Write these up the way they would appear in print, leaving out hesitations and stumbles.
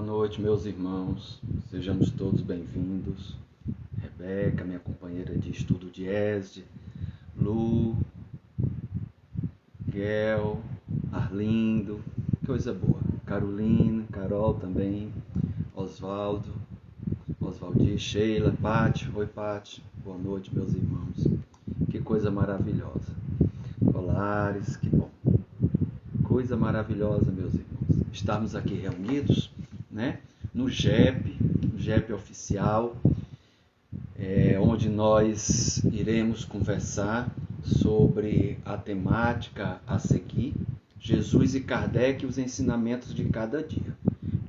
noite, meus irmãos. Sejamos todos bem-vindos. Rebeca, minha companheira de estudo de ESD, Lu, Guel, Arlindo, coisa boa. Carolina, Carol também, Osvaldo, Osvaldir, Sheila, Pati. Oi, Pati. Boa noite, meus irmãos. Que coisa maravilhosa. Colares, que bom. Coisa maravilhosa, meus irmãos. Estarmos aqui reunidos, né, no GEP oficial, onde nós iremos conversar sobre a temática a seguir, Jesus e Kardec e os ensinamentos de cada dia.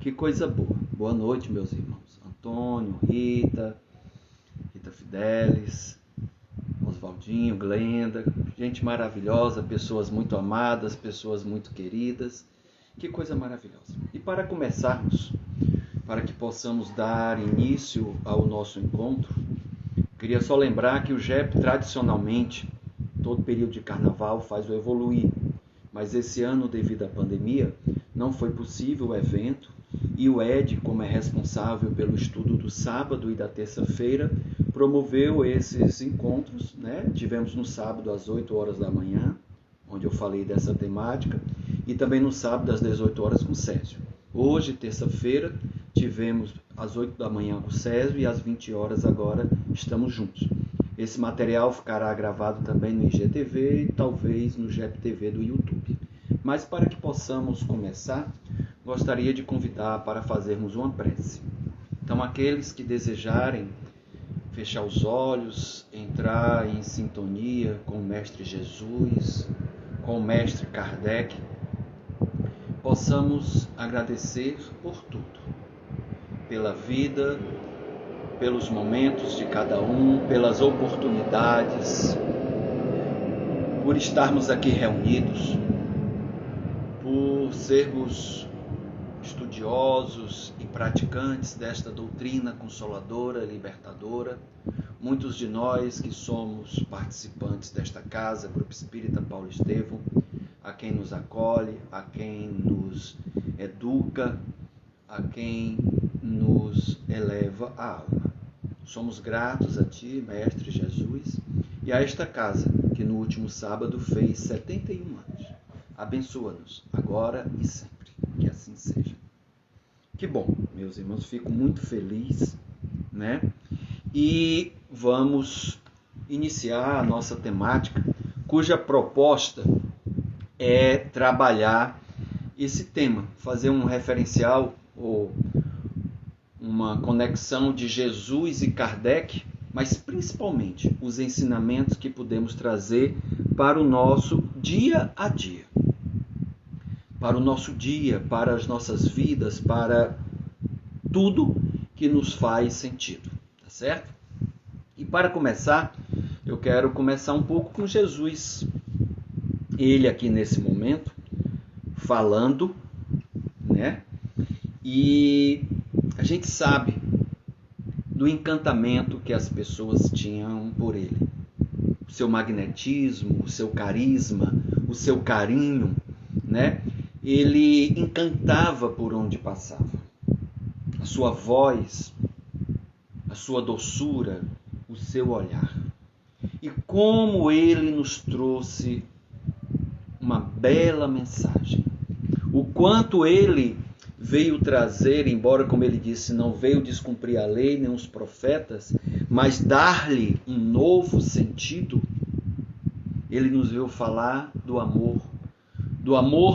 Que coisa boa. Boa noite, meus irmãos. Antônio, Rita Fidelis, Oswaldinho, Glenda, gente maravilhosa, pessoas muito amadas, pessoas muito queridas. Que coisa maravilhosa. E para começarmos, para que possamos dar início ao nosso encontro, queria só lembrar que o GEP, tradicionalmente, todo período de carnaval faz o Evoluir, mas esse ano, devido à pandemia, não foi possível o evento, e o ED, como é responsável pelo estudo do sábado e da terça-feira, promoveu esses encontros, né? Tivemos no sábado às 8 horas da manhã, onde eu falei dessa temática, e também no sábado às 18 horas com o Césio. Hoje, terça-feira, tivemos às 8 da manhã com o Césio e às 20 horas agora estamos juntos. Esse material ficará gravado também no IGTV e talvez no GEP-TV do YouTube. Mas para que possamos começar, gostaria de convidar para fazermos uma prece. Então, aqueles que desejarem fechar os olhos, entrar em sintonia com o Mestre Jesus, com o Mestre Kardec, possamos agradecer por tudo, pela vida, pelos momentos de cada um, pelas oportunidades, por estarmos aqui reunidos, por sermos estudiosos e praticantes desta doutrina consoladora, libertadora. Muitos de nós que somos participantes desta casa, Grupo Espírita Paulo Estevão, a quem nos acolhe, a quem nos educa, a quem nos eleva a alma. Somos gratos a Ti, Mestre Jesus, e a esta casa, que no último sábado fez 71 anos. Abençoa-nos, agora e sempre, que assim seja. Que bom, meus irmãos, fico muito feliz, né? E vamos iniciar a nossa temática, cuja proposta é trabalhar esse tema, fazer um referencial ou uma conexão de Jesus e Kardec, mas principalmente os ensinamentos que podemos trazer para o nosso dia a dia. Para o nosso dia, para as nossas vidas, para tudo que nos faz sentido, tá certo? E para começar, eu quero começar um pouco com Jesus. Ele aqui nesse momento, falando, né? E a gente sabe do encantamento que as pessoas tinham por ele. O seu magnetismo, o seu carisma, o seu carinho, né? Ele encantava por onde passava. A sua voz, a sua doçura, o seu olhar. E como ele nos trouxe uma bela mensagem. O quanto ele veio trazer, embora, como ele disse, não veio descumprir a lei nem os profetas, mas dar-lhe um novo sentido. Ele nos veio falar do amor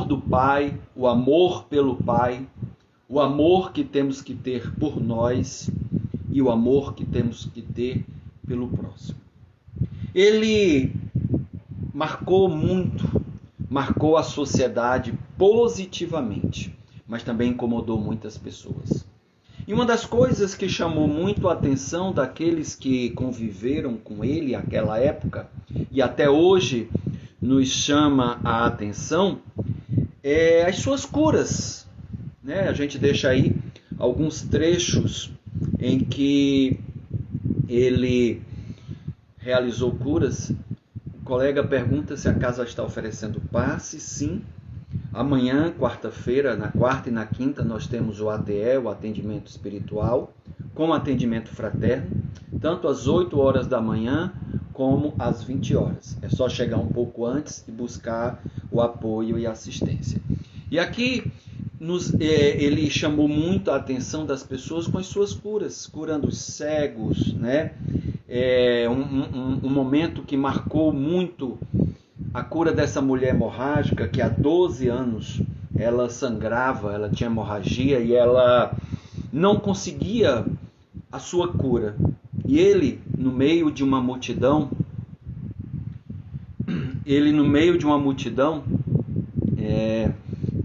do Pai, o amor pelo Pai, o amor que temos que ter por nós e o amor que temos que ter pelo próximo. Ele marcou a sociedade positivamente, mas também incomodou muitas pessoas. E uma das coisas que chamou muito a atenção daqueles que conviveram com ele naquela época, e até hoje nos chama a atenção, é as suas curas, né? A gente deixa aí alguns trechos em que ele realizou curas. O colega pergunta se a casa está oferecendo passe. Sim, Amanhã, quarta-feira, na quarta e na quinta, nós temos o ATE, o atendimento espiritual, com atendimento fraterno, tanto às 8 horas da manhã como às 20 horas. É só chegar um pouco antes e buscar o apoio e assistência. E aqui ele chamou muito a atenção das pessoas com as suas curas, curando os cegos, né? Um momento que marcou muito a cura dessa mulher hemorrágica, que há 12 anos ela sangrava, ela tinha hemorragia e ela não conseguia a sua cura. E ele, no meio de uma multidão,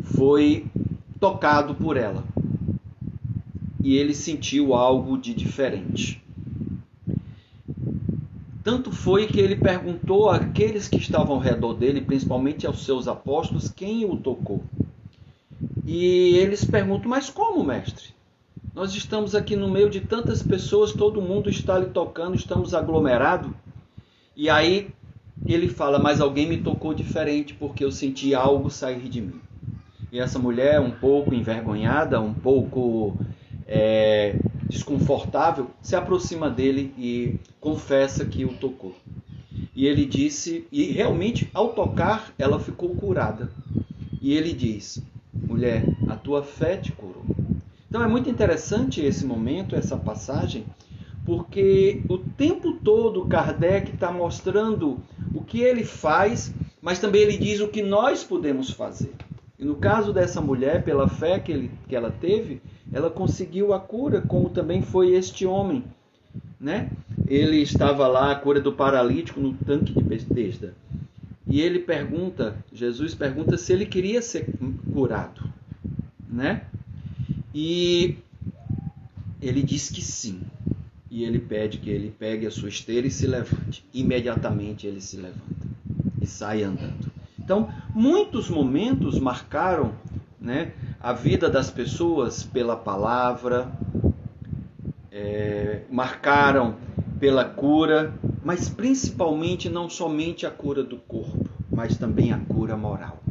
foi tocado por ela. E ele sentiu algo de diferente. Tanto foi que ele perguntou àqueles que estavam ao redor dele, principalmente aos seus apóstolos, quem o tocou. E eles perguntam, mas como, mestre? Nós estamos aqui no meio de tantas pessoas, todo mundo está lhe tocando, estamos aglomerados. E aí ele fala, mas alguém me tocou diferente, porque eu senti algo sair de mim. E essa mulher, um pouco envergonhada, um pouco desconfortável, se aproxima dele e confessa que o tocou. E ele disse, e realmente ao tocar ela ficou curada. E ele diz, mulher, a tua fé te curou. Então é muito interessante esse momento, essa passagem, porque o tempo todo Kardec está mostrando o que ele faz, mas também ele diz o que nós podemos fazer. E no caso dessa mulher, pela fé que ela teve, ela conseguiu a cura, como também foi este homem, né? Ele estava lá, a cura do paralítico no tanque de Betesda. E ele Jesus pergunta se ele queria ser curado, né? E ele diz que sim. E ele pede que ele pegue a sua esteira e se levante. Imediatamente ele se levanta e sai andando. Então, muitos momentos marcaram, né, a vida das pessoas pela palavra, marcaram pela cura, mas principalmente não somente a cura do corpo, mas também a cura moral.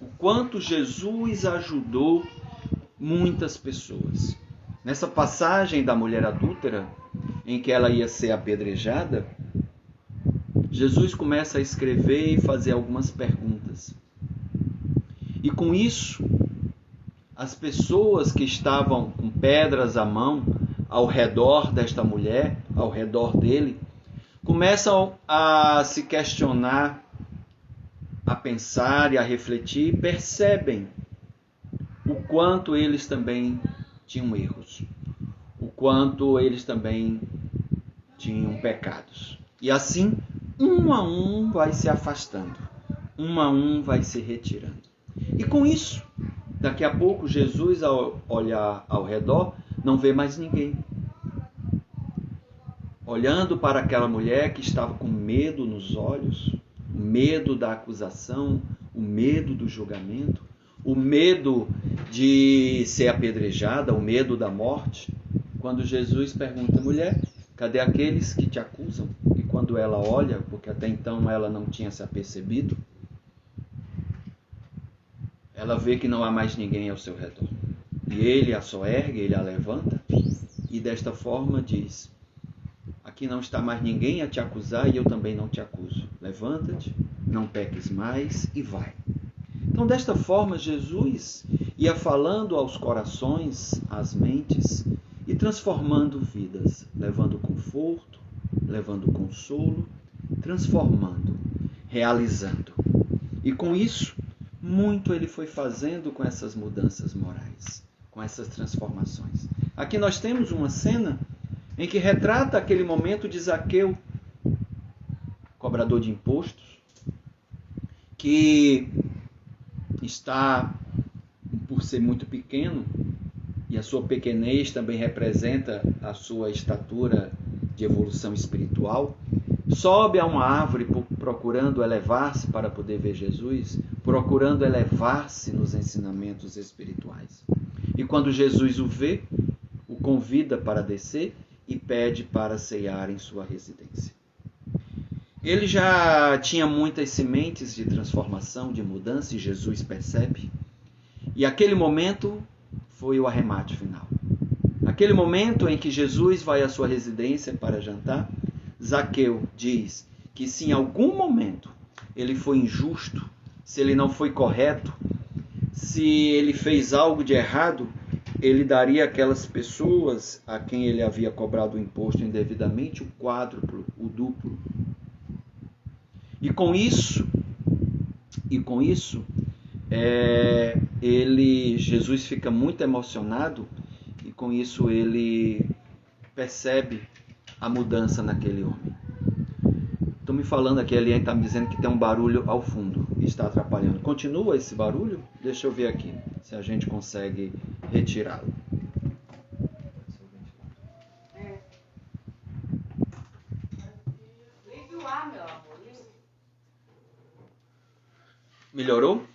O quanto Jesus ajudou muitas pessoas. Nessa passagem da mulher adúltera, em que ela ia ser apedrejada, Jesus começa a escrever e fazer algumas perguntas. E com isso, as pessoas que estavam com pedras à mão, ao redor desta mulher, ao redor dele, começam a se questionar, a pensar e a refletir, e percebem o quanto eles também tinham erros, o quanto eles também tinham pecados. E assim, um a um vai se afastando, um a um vai se retirando. E com isso, daqui a pouco, Jesus, ao olhar ao redor, não vê mais ninguém. Olhando para aquela mulher que estava com medo nos olhos, o medo da acusação, o medo do julgamento, o medo de ser apedrejada, o medo da morte, quando Jesus pergunta, mulher, cadê aqueles que te acusam? E quando ela olha, porque até então ela não tinha se apercebido, ela vê que não há mais ninguém ao seu redor. E ele a soergue, ele a levanta e desta forma diz, aqui não está mais ninguém a te acusar e eu também não te acuso. Levanta-te, não peques mais e vai. Então, desta forma, Jesus ia falando aos corações, às mentes e transformando vidas, levando conforto, levando consolo, transformando, realizando. E com isso, muito ele foi fazendo com essas mudanças morais, com essas transformações. Aqui nós temos uma cena em que retrata aquele momento de Zaqueu, cobrador de impostos, que está, por ser muito pequeno, e a sua pequenez também representa a sua estatura de evolução espiritual, sobe a uma árvore procurando elevar-se para poder ver Jesus, procurando elevar-se nos ensinamentos espirituais. E quando Jesus o vê, o convida para descer e pede para ceiar em sua residência. Ele já tinha muitas sementes de transformação, de mudança, e Jesus percebe. E aquele momento foi o arremate final. Aquele momento em que Jesus vai à sua residência para jantar, Zaqueu diz que se em algum momento ele foi injusto, se ele não foi correto, se ele fez algo de errado, ele daria àquelas pessoas a quem ele havia cobrado o imposto indevidamente o quádruplo, o duplo. E com isso, Jesus fica muito emocionado e com isso ele percebe a mudança naquele homem. Estou me falando aqui, a Eliane está me dizendo que tem um barulho ao fundo e está atrapalhando. Continua esse barulho? Deixa eu ver aqui se a gente consegue retirá-lo. Melhorou?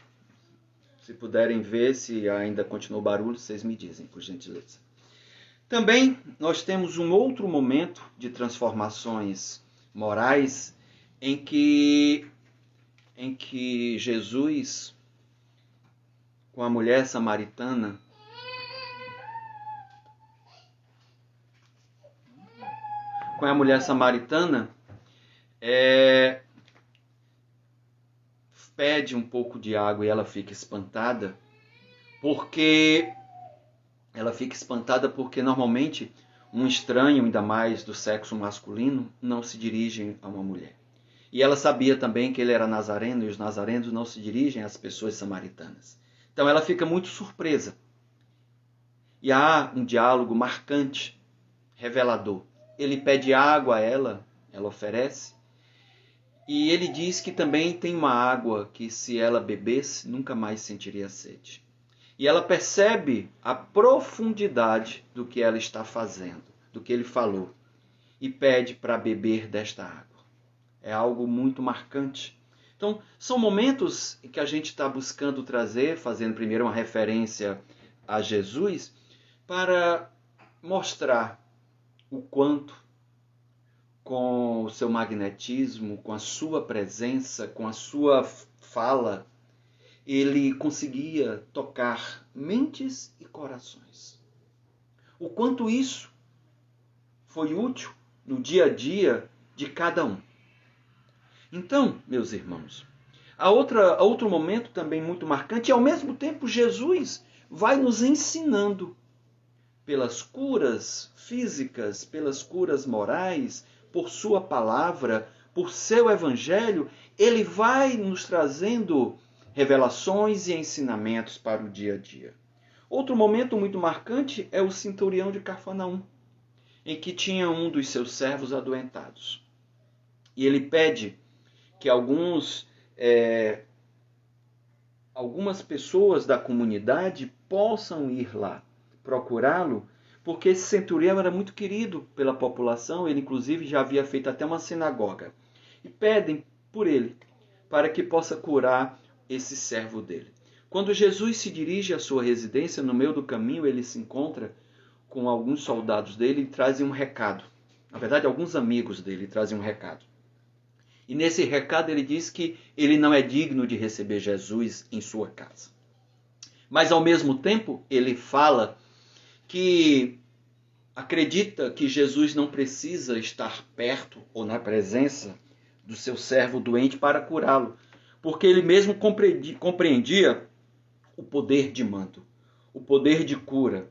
Se puderem ver se ainda continua o barulho, vocês me dizem, por gentileza. Também nós temos um outro momento de transformações morais em que Jesus, com a mulher samaritana, pede um pouco de água e ela fica espantada, porque normalmente um estranho, ainda mais do sexo masculino, não se dirige a uma mulher. E ela sabia também que ele era nazareno e os nazarenos não se dirigem às pessoas samaritanas. Então ela fica muito surpresa. E há um diálogo marcante, revelador. Ele pede água a ela oferece. E ele diz que também tem uma água que, se ela bebesse, nunca mais sentiria sede. E ela percebe a profundidade do que ela está fazendo, do que ele falou, e pede para beber desta água. É algo muito marcante. Então, são momentos em que a gente está buscando trazer, fazendo primeiro uma referência a Jesus, para mostrar o quanto, com o seu magnetismo, com a sua presença, com a sua fala, ele conseguia tocar mentes e corações. O quanto isso foi útil no dia a dia de cada um. Então, meus irmãos, outro momento também muito marcante, e ao mesmo tempo Jesus vai nos ensinando pelas curas físicas, pelas curas morais, por sua palavra, por seu evangelho, ele vai nos trazendo revelações e ensinamentos para o dia a dia. Outro momento muito marcante é o centurião de Cafarnaum, em que tinha um dos seus servos adoentados. E ele pede que algumas pessoas da comunidade possam ir lá procurá-lo, porque esse centurião era muito querido pela população, ele inclusive já havia feito até uma sinagoga. E pedem por ele, para que possa curar esse servo dele. Quando Jesus se dirige à sua residência, no meio do caminho ele se encontra com alguns soldados dele e trazem um recado. Na verdade, alguns amigos dele trazem um recado. E nesse recado ele diz que ele não é digno de receber Jesus em sua casa. Mas ao mesmo tempo ele fala que acredita que Jesus não precisa estar perto ou na presença do seu servo doente para curá-lo, porque ele mesmo compreendia o poder de manto, o poder de cura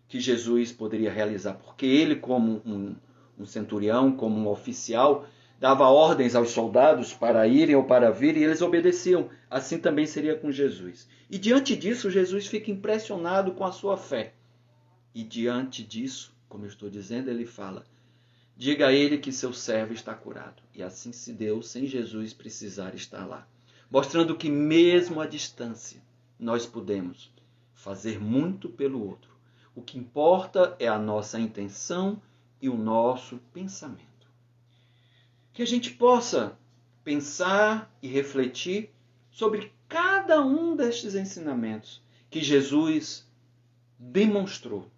que Jesus poderia realizar, porque ele, como um centurião, como um oficial, dava ordens aos soldados para irem ou para virem, e eles obedeciam. Assim também seria com Jesus. E diante disso, Jesus fica impressionado com a sua fé. E diante disso, como eu estou dizendo, ele fala: diga a ele que seu servo está curado. E assim se deu, sem Jesus precisar estar lá. Mostrando que mesmo à distância, nós podemos fazer muito pelo outro. O que importa é a nossa intenção e o nosso pensamento. Que a gente possa pensar e refletir sobre cada um destes ensinamentos que Jesus demonstrou.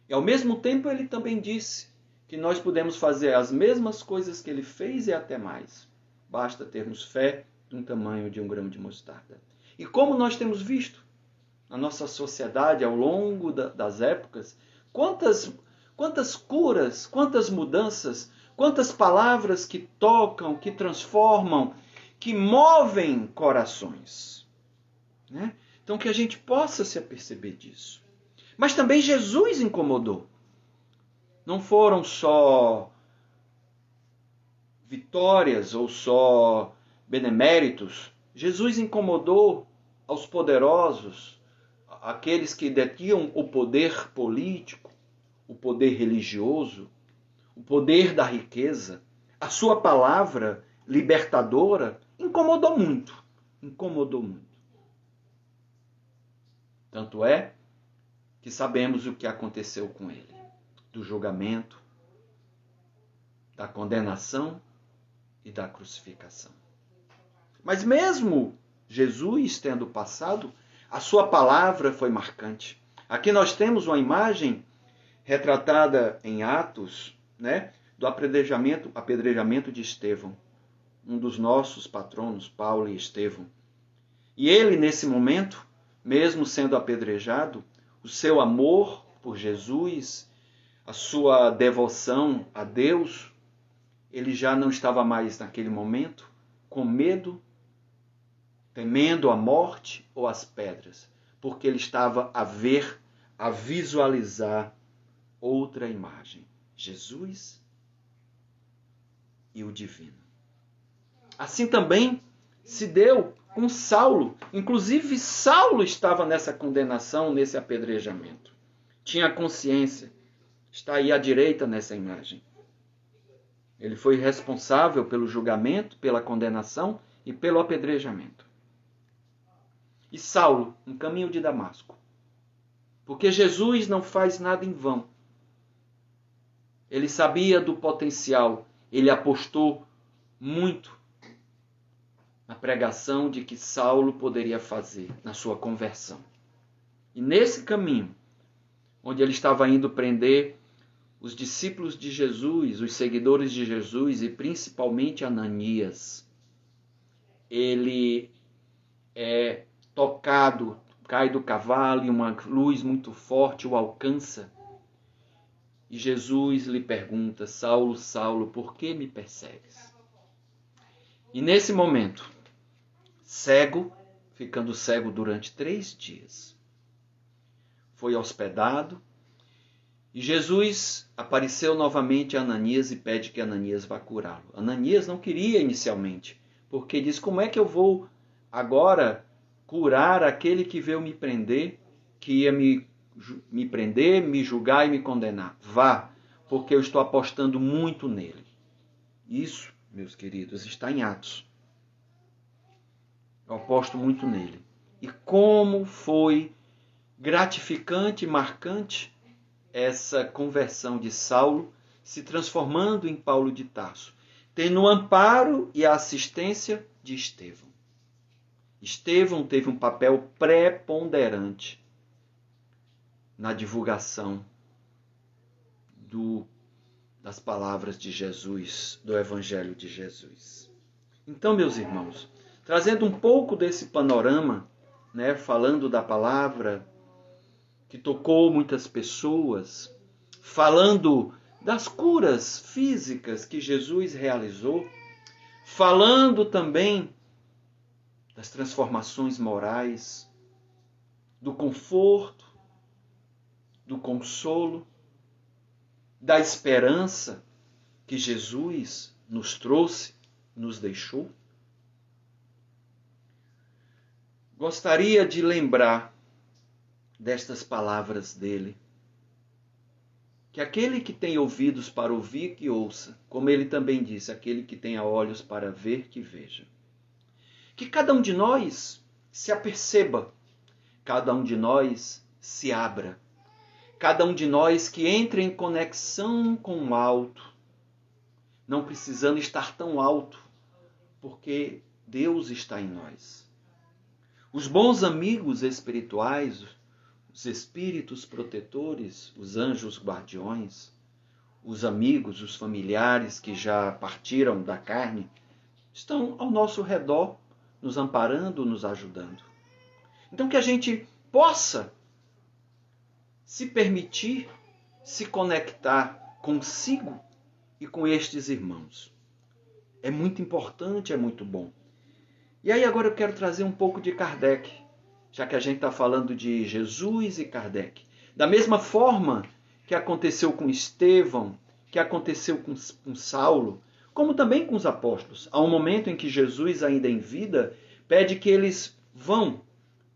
E ao mesmo tempo ele também disse que nós podemos fazer as mesmas coisas que ele fez e até mais. Basta termos fé do tamanho de um grão de mostarda. E como nós temos visto na nossa sociedade ao longo das épocas, quantas curas, quantas mudanças, quantas palavras que tocam, que transformam, que movem corações. Né? Então que a gente possa se aperceber disso. Mas também Jesus incomodou. Não foram só vitórias ou só beneméritos. Jesus incomodou aos poderosos, aqueles que detinham o poder político, o poder religioso, o poder da riqueza. A sua palavra libertadora incomodou muito. Incomodou muito. Tanto é que sabemos o que aconteceu com ele. Do julgamento, da condenação e da crucificação. Mas mesmo Jesus tendo passado, a sua palavra foi marcante. Aqui nós temos uma imagem retratada em Atos, né, do apedrejamento de Estevão, um dos nossos patronos, Paulo e Estevão. E ele, nesse momento, mesmo sendo apedrejado, o seu amor por Jesus, a sua devoção a Deus, ele já não estava mais naquele momento com medo, temendo a morte ou as pedras, porque ele estava a ver, a visualizar outra imagem, Jesus e o divino. Assim também se deu com Saulo. Inclusive, Saulo estava nessa condenação, nesse apedrejamento. Tinha consciência. Está aí à direita nessa imagem. Ele foi responsável pelo julgamento, pela condenação e pelo apedrejamento. E Saulo, no caminho de Damasco. Porque Jesus não faz nada em vão. Ele sabia do potencial. Ele apostou muito na pregação de que Saulo poderia fazer na sua conversão. E nesse caminho, onde ele estava indo prender os discípulos de Jesus, os seguidores de Jesus e principalmente Ananias, ele é tocado, cai do cavalo e uma luz muito forte o alcança. E Jesus lhe pergunta: Saulo, Saulo, por que me persegues? E nesse momento, cego, ficando cego durante 3 dias, foi hospedado e Jesus apareceu novamente a Ananias e pede que Ananias vá curá-lo. Ananias não queria inicialmente, porque diz: como é que eu vou agora curar aquele que veio me prender, que ia me prender, me julgar e me condenar? Vá, porque eu estou apostando muito nele. Isso, meus queridos, está em Atos. Eu aposto muito nele. E como foi gratificante e marcante essa conversão de Saulo, se transformando em Paulo de Tarso, tendo o amparo e a assistência de Estevão. Estevão teve um papel preponderante na divulgação das palavras de Jesus, do Evangelho de Jesus. Então, meus irmãos, trazendo um pouco desse panorama, né, falando da palavra que tocou muitas pessoas, falando das curas físicas que Jesus realizou, falando também das transformações morais, do conforto, do consolo, da esperança que Jesus nos trouxe, nos deixou. Gostaria de lembrar destas palavras dele, que aquele que tem ouvidos para ouvir, que ouça, como ele também disse, aquele que tenha olhos para ver, que veja. Que cada um de nós se aperceba, cada um de nós se abra, cada um de nós que entre em conexão com o alto, não precisando estar tão alto, porque Deus está em nós. Os bons amigos espirituais, os espíritos protetores, os anjos guardiões, os amigos, os familiares que já partiram da carne, estão ao nosso redor, nos amparando, nos ajudando. Então que a gente possa se permitir se conectar consigo e com estes irmãos. É muito importante, é muito bom. E aí agora eu quero trazer um pouco de Kardec, já que a gente está falando de Jesus e Kardec. Da mesma forma que aconteceu com Estevão, que aconteceu com Saulo, como também com os apóstolos. Há um momento em que Jesus, ainda em vida, pede que eles vão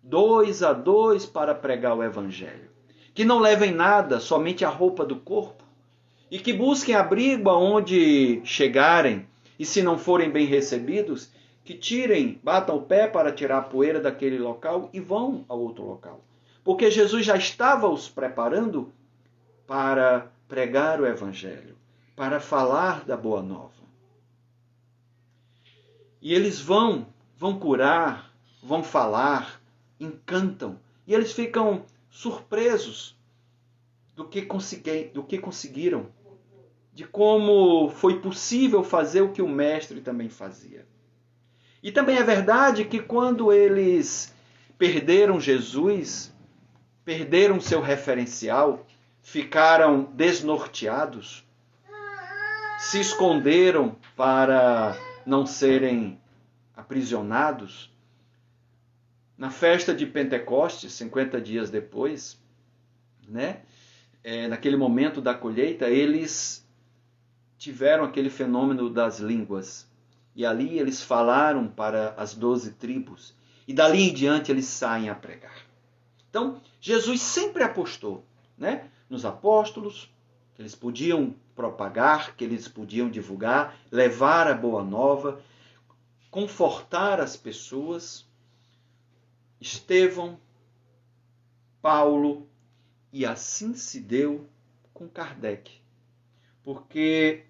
2 a 2 para pregar o evangelho. Que não levem nada, somente a roupa do corpo, e que busquem abrigo aonde chegarem, e se não forem bem recebidos, que tirem, batam o pé para tirar a poeira daquele local e vão a outro local. Porque Jesus já estava os preparando para pregar o evangelho, para falar da boa nova. E eles vão curar, vão falar, encantam, e eles ficam surpresos do que conseguiram, de como foi possível fazer o que o mestre também fazia. E também é verdade que quando eles perderam Jesus, perderam seu referencial, ficaram desnorteados, se esconderam para não serem aprisionados, na festa de Pentecostes, 50 dias depois, naquele momento da colheita, eles tiveram aquele fenômeno das línguas. E ali eles falaram para as 12 tribos. E dali em diante eles saem a pregar. Então, Jesus sempre apostou, nos apóstolos, que eles podiam propagar, que eles podiam divulgar, levar a boa nova, confortar as pessoas. Estevão, Paulo, e assim se deu com Kardec. Porque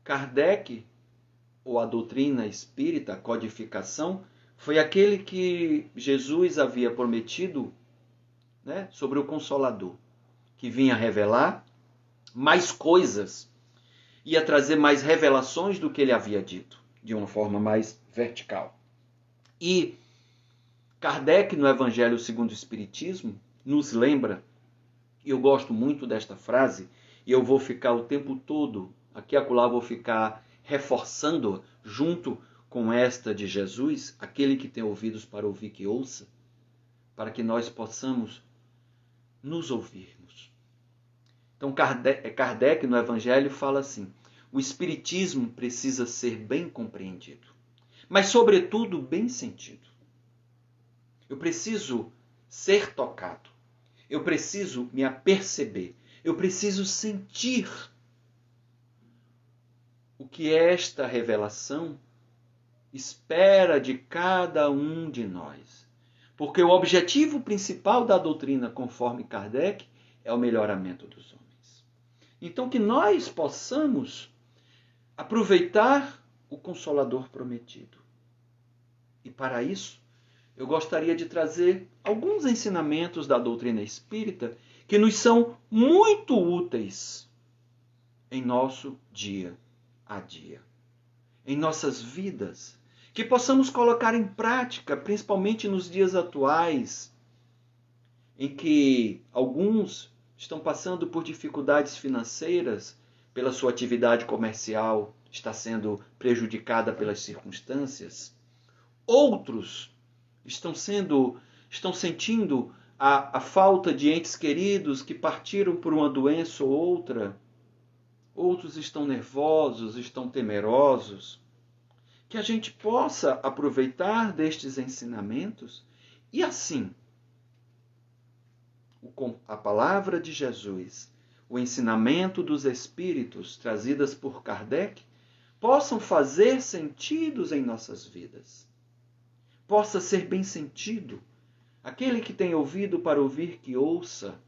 Kardec, ou a doutrina espírita, a codificação, foi aquele que Jesus havia prometido, sobre o Consolador, que vinha revelar mais coisas, ia trazer mais revelações do que ele havia dito, de uma forma mais vertical. E Kardec, no Evangelho segundo o Espiritismo, nos lembra, e eu gosto muito desta frase, e eu vou ficar o tempo todo, aqui e acolá vou ficar reforçando junto com esta de Jesus, aquele que tem ouvidos para ouvir que ouça, para que nós possamos nos ouvirmos. Então Kardec no Evangelho fala assim, o Espiritismo precisa ser bem compreendido, mas sobretudo bem sentido. Eu preciso ser tocado, eu preciso me aperceber, eu preciso sentir o que esta revelação espera de cada um de nós. Porque o objetivo principal da doutrina, conforme Kardec, é o melhoramento dos homens. Então que nós possamos aproveitar o Consolador prometido. E para isso, eu gostaria de trazer alguns ensinamentos da doutrina espírita que nos são muito úteis em nosso dia a dia, em nossas vidas, que possamos colocar em prática, principalmente nos dias atuais, em que alguns estão passando por dificuldades financeiras, pela sua atividade comercial está sendo prejudicada pelas circunstâncias. Outros estão sentindo a falta de entes queridos que partiram por uma doença ou outra. Outros estão nervosos, estão temerosos. Que a gente possa aproveitar destes ensinamentos e assim, a palavra de Jesus, o ensinamento dos Espíritos trazidas por Kardec, possam fazer sentidos em nossas vidas. Possa ser bem sentido. Aquele que tem ouvido para ouvir, que ouça.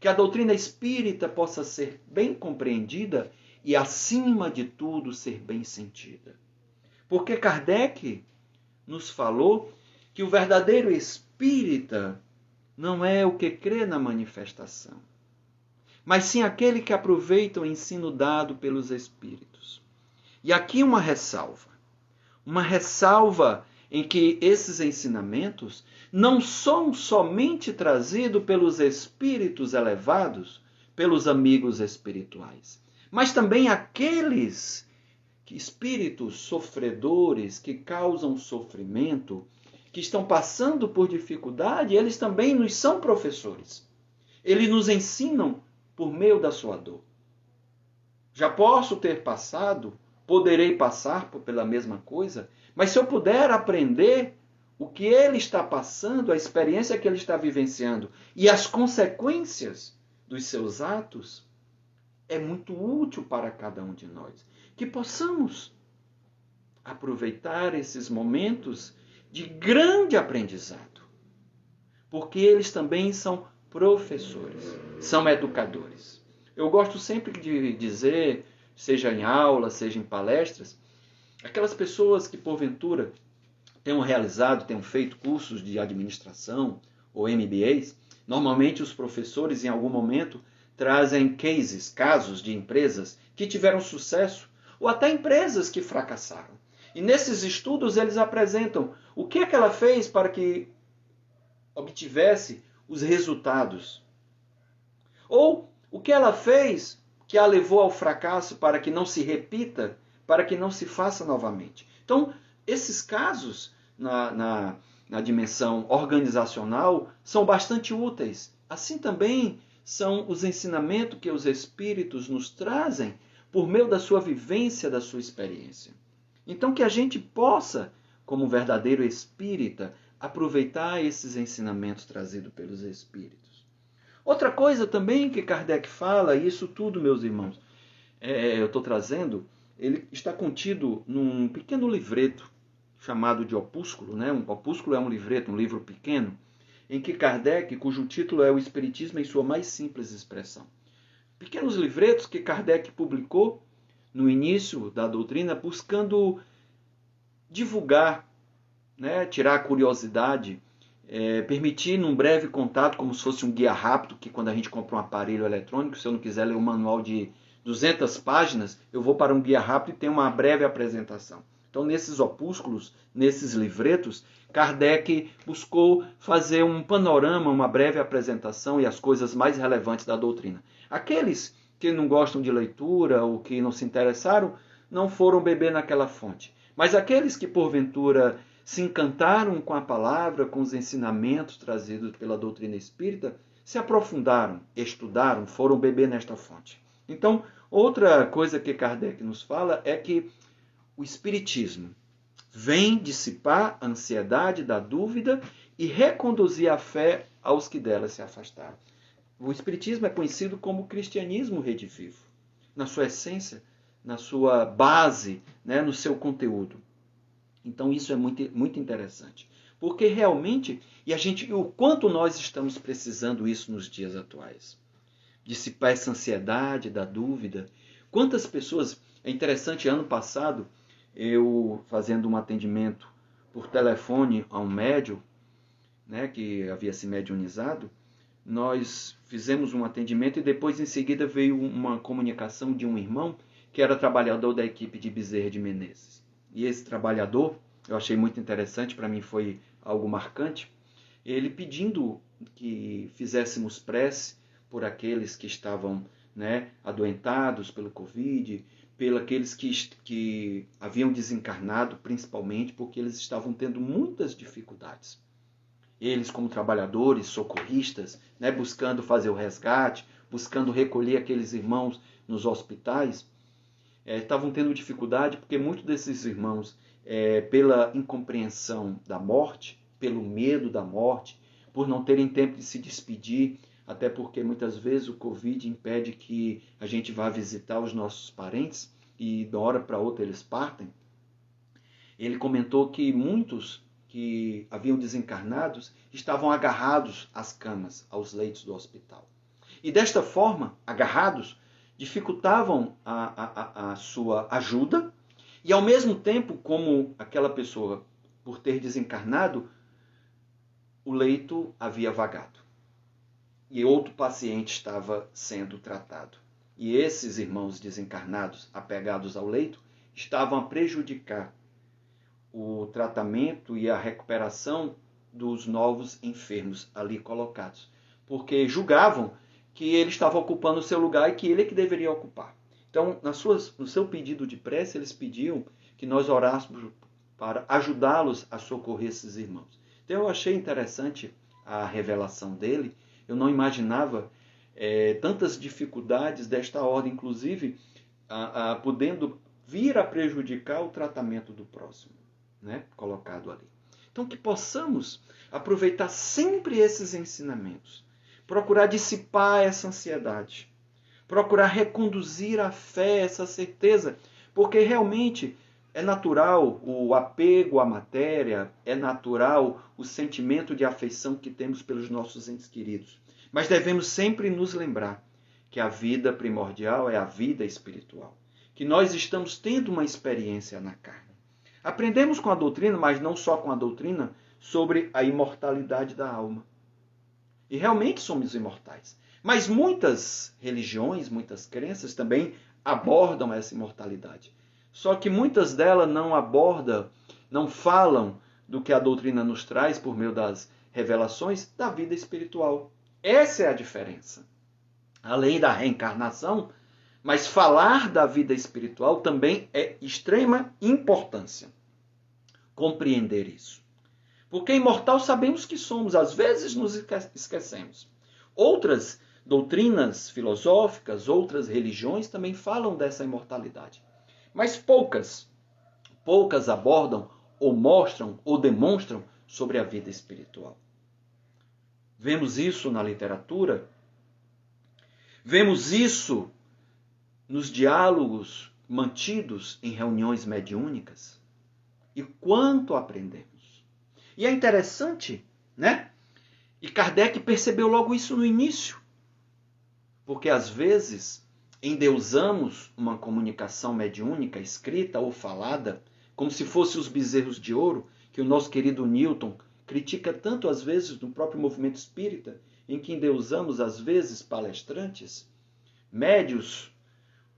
Que a doutrina espírita possa ser bem compreendida e, acima de tudo, ser bem sentida. Porque Kardec nos falou que o verdadeiro espírita não é o que crê na manifestação, mas sim aquele que aproveita o ensino dado pelos Espíritos. E aqui uma ressalva em que esses ensinamentos não são somente trazidos pelos espíritos elevados, pelos amigos espirituais, mas também aqueles espíritos sofredores que causam sofrimento, que estão passando por dificuldade, eles também nos são professores. Eles nos ensinam por meio da sua dor. Já posso ter passado, poderei passar pela mesma coisa, mas se eu puder aprender o que ele está passando, a experiência que ele está vivenciando e as consequências dos seus atos, é muito útil para cada um de nós. Que possamos aproveitar esses momentos de grande aprendizado, porque eles também são professores, são educadores. Eu gosto sempre de dizer, seja em aula, seja em palestras, aquelas pessoas que porventura tenham feito cursos de administração ou MBAs, normalmente os professores em algum momento trazem casos de empresas que tiveram sucesso ou até empresas que fracassaram. E nesses estudos eles apresentam o que é que ela fez para que obtivesse os resultados. Ou o que ela fez que a levou ao fracasso para que não se repita, para que não se faça novamente. Então, esses casos na dimensão organizacional são bastante úteis. Assim também são os ensinamentos que os espíritos nos trazem por meio da sua vivência, da sua experiência. Então que a gente possa, como verdadeiro espírita, aproveitar esses ensinamentos trazidos pelos espíritos. Outra coisa também que Kardec fala, e isso tudo, meus irmãos, eu estou trazendo, ele está contido num pequeno livreto chamado de opúsculo, né? Um opúsculo é um livreto, um livro pequeno, em que Kardec, cujo título é O Espiritismo em sua mais simples expressão. Pequenos livretos que Kardec publicou no início da doutrina, buscando divulgar, né? Tirar a curiosidade, permitir num breve contato, como se fosse um guia rápido, que quando a gente compra um aparelho eletrônico, se eu não quiser ler um manual de 200 páginas, eu vou para um guia rápido e tem uma breve apresentação. Então, nesses opúsculos, nesses livretos, Kardec buscou fazer um panorama, uma breve apresentação e as coisas mais relevantes da doutrina. Aqueles que não gostam de leitura ou que não se interessaram, não foram beber naquela fonte. Mas aqueles que, porventura, se encantaram com a palavra, com os ensinamentos trazidos pela doutrina espírita, se aprofundaram, estudaram, foram beber nesta fonte. Então, outra coisa que Kardec nos fala é que o Espiritismo vem dissipar a ansiedade da dúvida e reconduzir a fé aos que dela se afastaram. O Espiritismo é conhecido como o cristianismo redivivo, na sua essência, na sua base, né, no seu conteúdo. Então isso é muito, muito interessante. Porque realmente, o quanto nós estamos precisando isso nos dias atuais. Dissipar essa ansiedade da dúvida. Quantas pessoas, é interessante, ano passado, eu fazendo um atendimento por telefone a um médium, né, que havia se mediunizado, nós fizemos um atendimento e depois em seguida veio uma comunicação de um irmão que era trabalhador da equipe de Bezerra de Menezes. E esse trabalhador, eu achei muito interessante, para mim foi algo marcante, ele pedindo que fizéssemos prece por aqueles que estavam, né, adoentados pelo Covid, pelos aqueles que haviam desencarnado, principalmente porque eles estavam tendo muitas dificuldades. Eles, como trabalhadores, socorristas, né, buscando fazer o resgate, buscando recolher aqueles irmãos nos hospitais, estavam tendo dificuldade porque muitos desses irmãos, pela incompreensão da morte, pelo medo da morte, por não terem tempo de se despedir, até porque muitas vezes o Covid impede que a gente vá visitar os nossos parentes e de uma hora para outra eles partem. Ele comentou que muitos que haviam desencarnados estavam agarrados às camas, aos leitos do hospital. E desta forma, agarrados, dificultavam a sua ajuda e ao mesmo tempo, como aquela pessoa, por ter desencarnado, o leito havia vagado. e outro paciente estava sendo tratado. E esses irmãos desencarnados, apegados ao leito, estavam a prejudicar o tratamento e a recuperação dos novos enfermos ali colocados, porque julgavam que ele estava ocupando o seu lugar e que ele é que deveria ocupar. Então, no seu pedido de prece, eles pediam que nós orássemos para ajudá-los a socorrer esses irmãos. Então, eu achei interessante a revelação dele. Eu não imaginava tantas dificuldades desta ordem, inclusive podendo vir a prejudicar o tratamento do próximo, né? Colocado ali. Então, que possamos aproveitar sempre esses ensinamentos, procurar dissipar essa ansiedade, procurar reconduzir a fé, essa certeza, porque realmente é natural o apego à matéria, é natural o sentimento de afeição que temos pelos nossos entes queridos. Mas devemos sempre nos lembrar que a vida primordial é a vida espiritual, que nós estamos tendo uma experiência na carne. Aprendemos com a doutrina, mas não só com a doutrina, sobre a imortalidade da alma. E realmente somos imortais. Mas muitas religiões, muitas crenças também abordam essa imortalidade. Só que muitas delas não abordam, não falam do que a doutrina nos traz por meio das revelações da vida espiritual. Essa é a diferença. Além da reencarnação, mas falar da vida espiritual também é extrema importância. Compreender isso. Porque imortal sabemos que somos, às vezes nos esquecemos. Outras doutrinas filosóficas, outras religiões também falam dessa imortalidade. Mas poucas abordam ou mostram ou demonstram sobre a vida espiritual. Vemos isso na literatura, vemos isso nos diálogos mantidos em reuniões mediúnicas. E quanto aprendemos. E é interessante, né? E Kardec percebeu logo isso no início. Porque às vezes endeusamos uma comunicação mediúnica, escrita ou falada, como se fossem os bezerros de ouro, que o nosso querido Newton critica tanto às vezes no próprio movimento espírita, em que endeusamos às vezes palestrantes, médios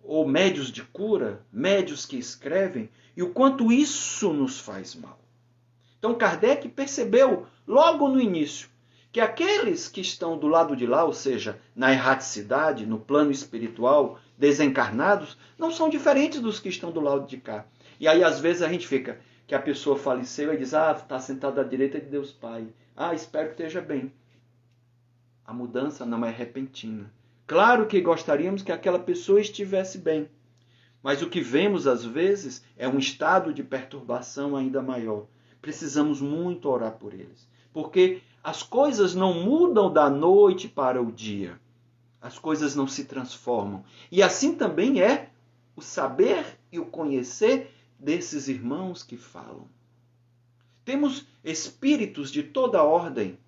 ou médios de cura, médios que escrevem, e o quanto isso nos faz mal. Então Kardec percebeu logo no início que aqueles que estão do lado de lá, ou seja, na erraticidade, no plano espiritual, desencarnados, não são diferentes dos que estão do lado de cá. E aí às vezes a gente fica, que a pessoa faleceu e diz, está sentado à direita de Deus Pai. Espero que esteja bem. A mudança não é repentina. Claro que gostaríamos que aquela pessoa estivesse bem. Mas o que vemos às vezes é um estado de perturbação ainda maior. Precisamos muito orar por eles. Porque as coisas não mudam da noite para o dia. As coisas não se transformam. E assim também é o saber e o conhecer desses irmãos que falam. Temos espíritos de toda ordem,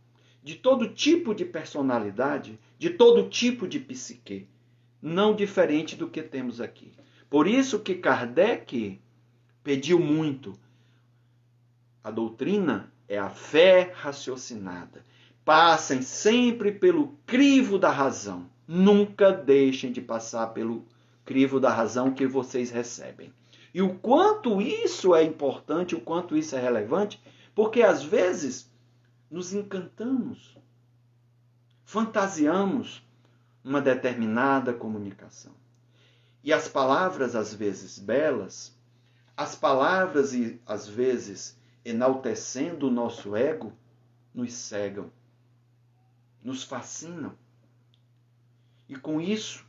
de todo tipo de personalidade, de todo tipo de psique, não diferente do que temos aqui. Por isso que Kardec pediu muito. A doutrina é a fé raciocinada. Passem sempre pelo crivo da razão. Nunca deixem de passar pelo crivo da razão que vocês recebem. E o quanto isso é importante, o quanto isso é relevante, porque às vezes nos encantamos, fantasiamos uma determinada comunicação. E as palavras, às vezes belas, as palavras, às vezes enaltecendo o nosso ego, nos cegam, nos fascinam. E com isso,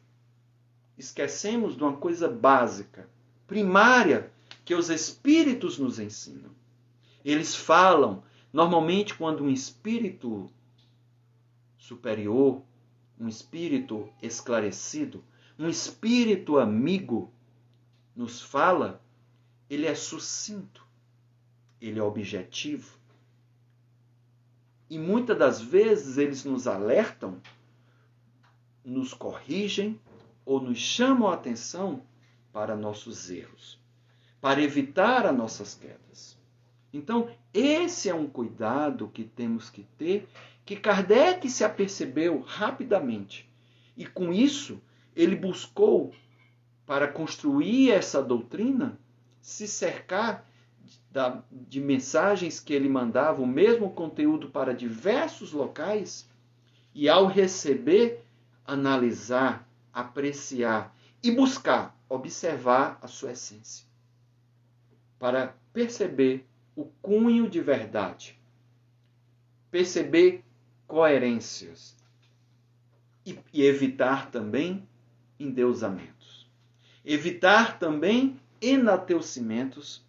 esquecemos de uma coisa básica, primária, que os espíritos nos ensinam. Eles falam, normalmente quando um espírito superior, um espírito esclarecido, um espírito amigo nos fala, ele é sucinto, ele é objetivo. E muitas das vezes eles nos alertam, nos corrigem ou nos chamam a atenção para nossos erros, para evitar as nossas quedas. Então, esse é um cuidado que temos que ter que Kardec se apercebeu rapidamente. E com isso, ele buscou, para construir essa doutrina, se cercar de mensagens que ele mandava, o mesmo conteúdo para diversos locais, e ao receber, analisar, apreciar e buscar, observar a sua essência, para perceber o cunho de verdade, perceber coerências e evitar também endeusamentos, evitar também enaltecimentos,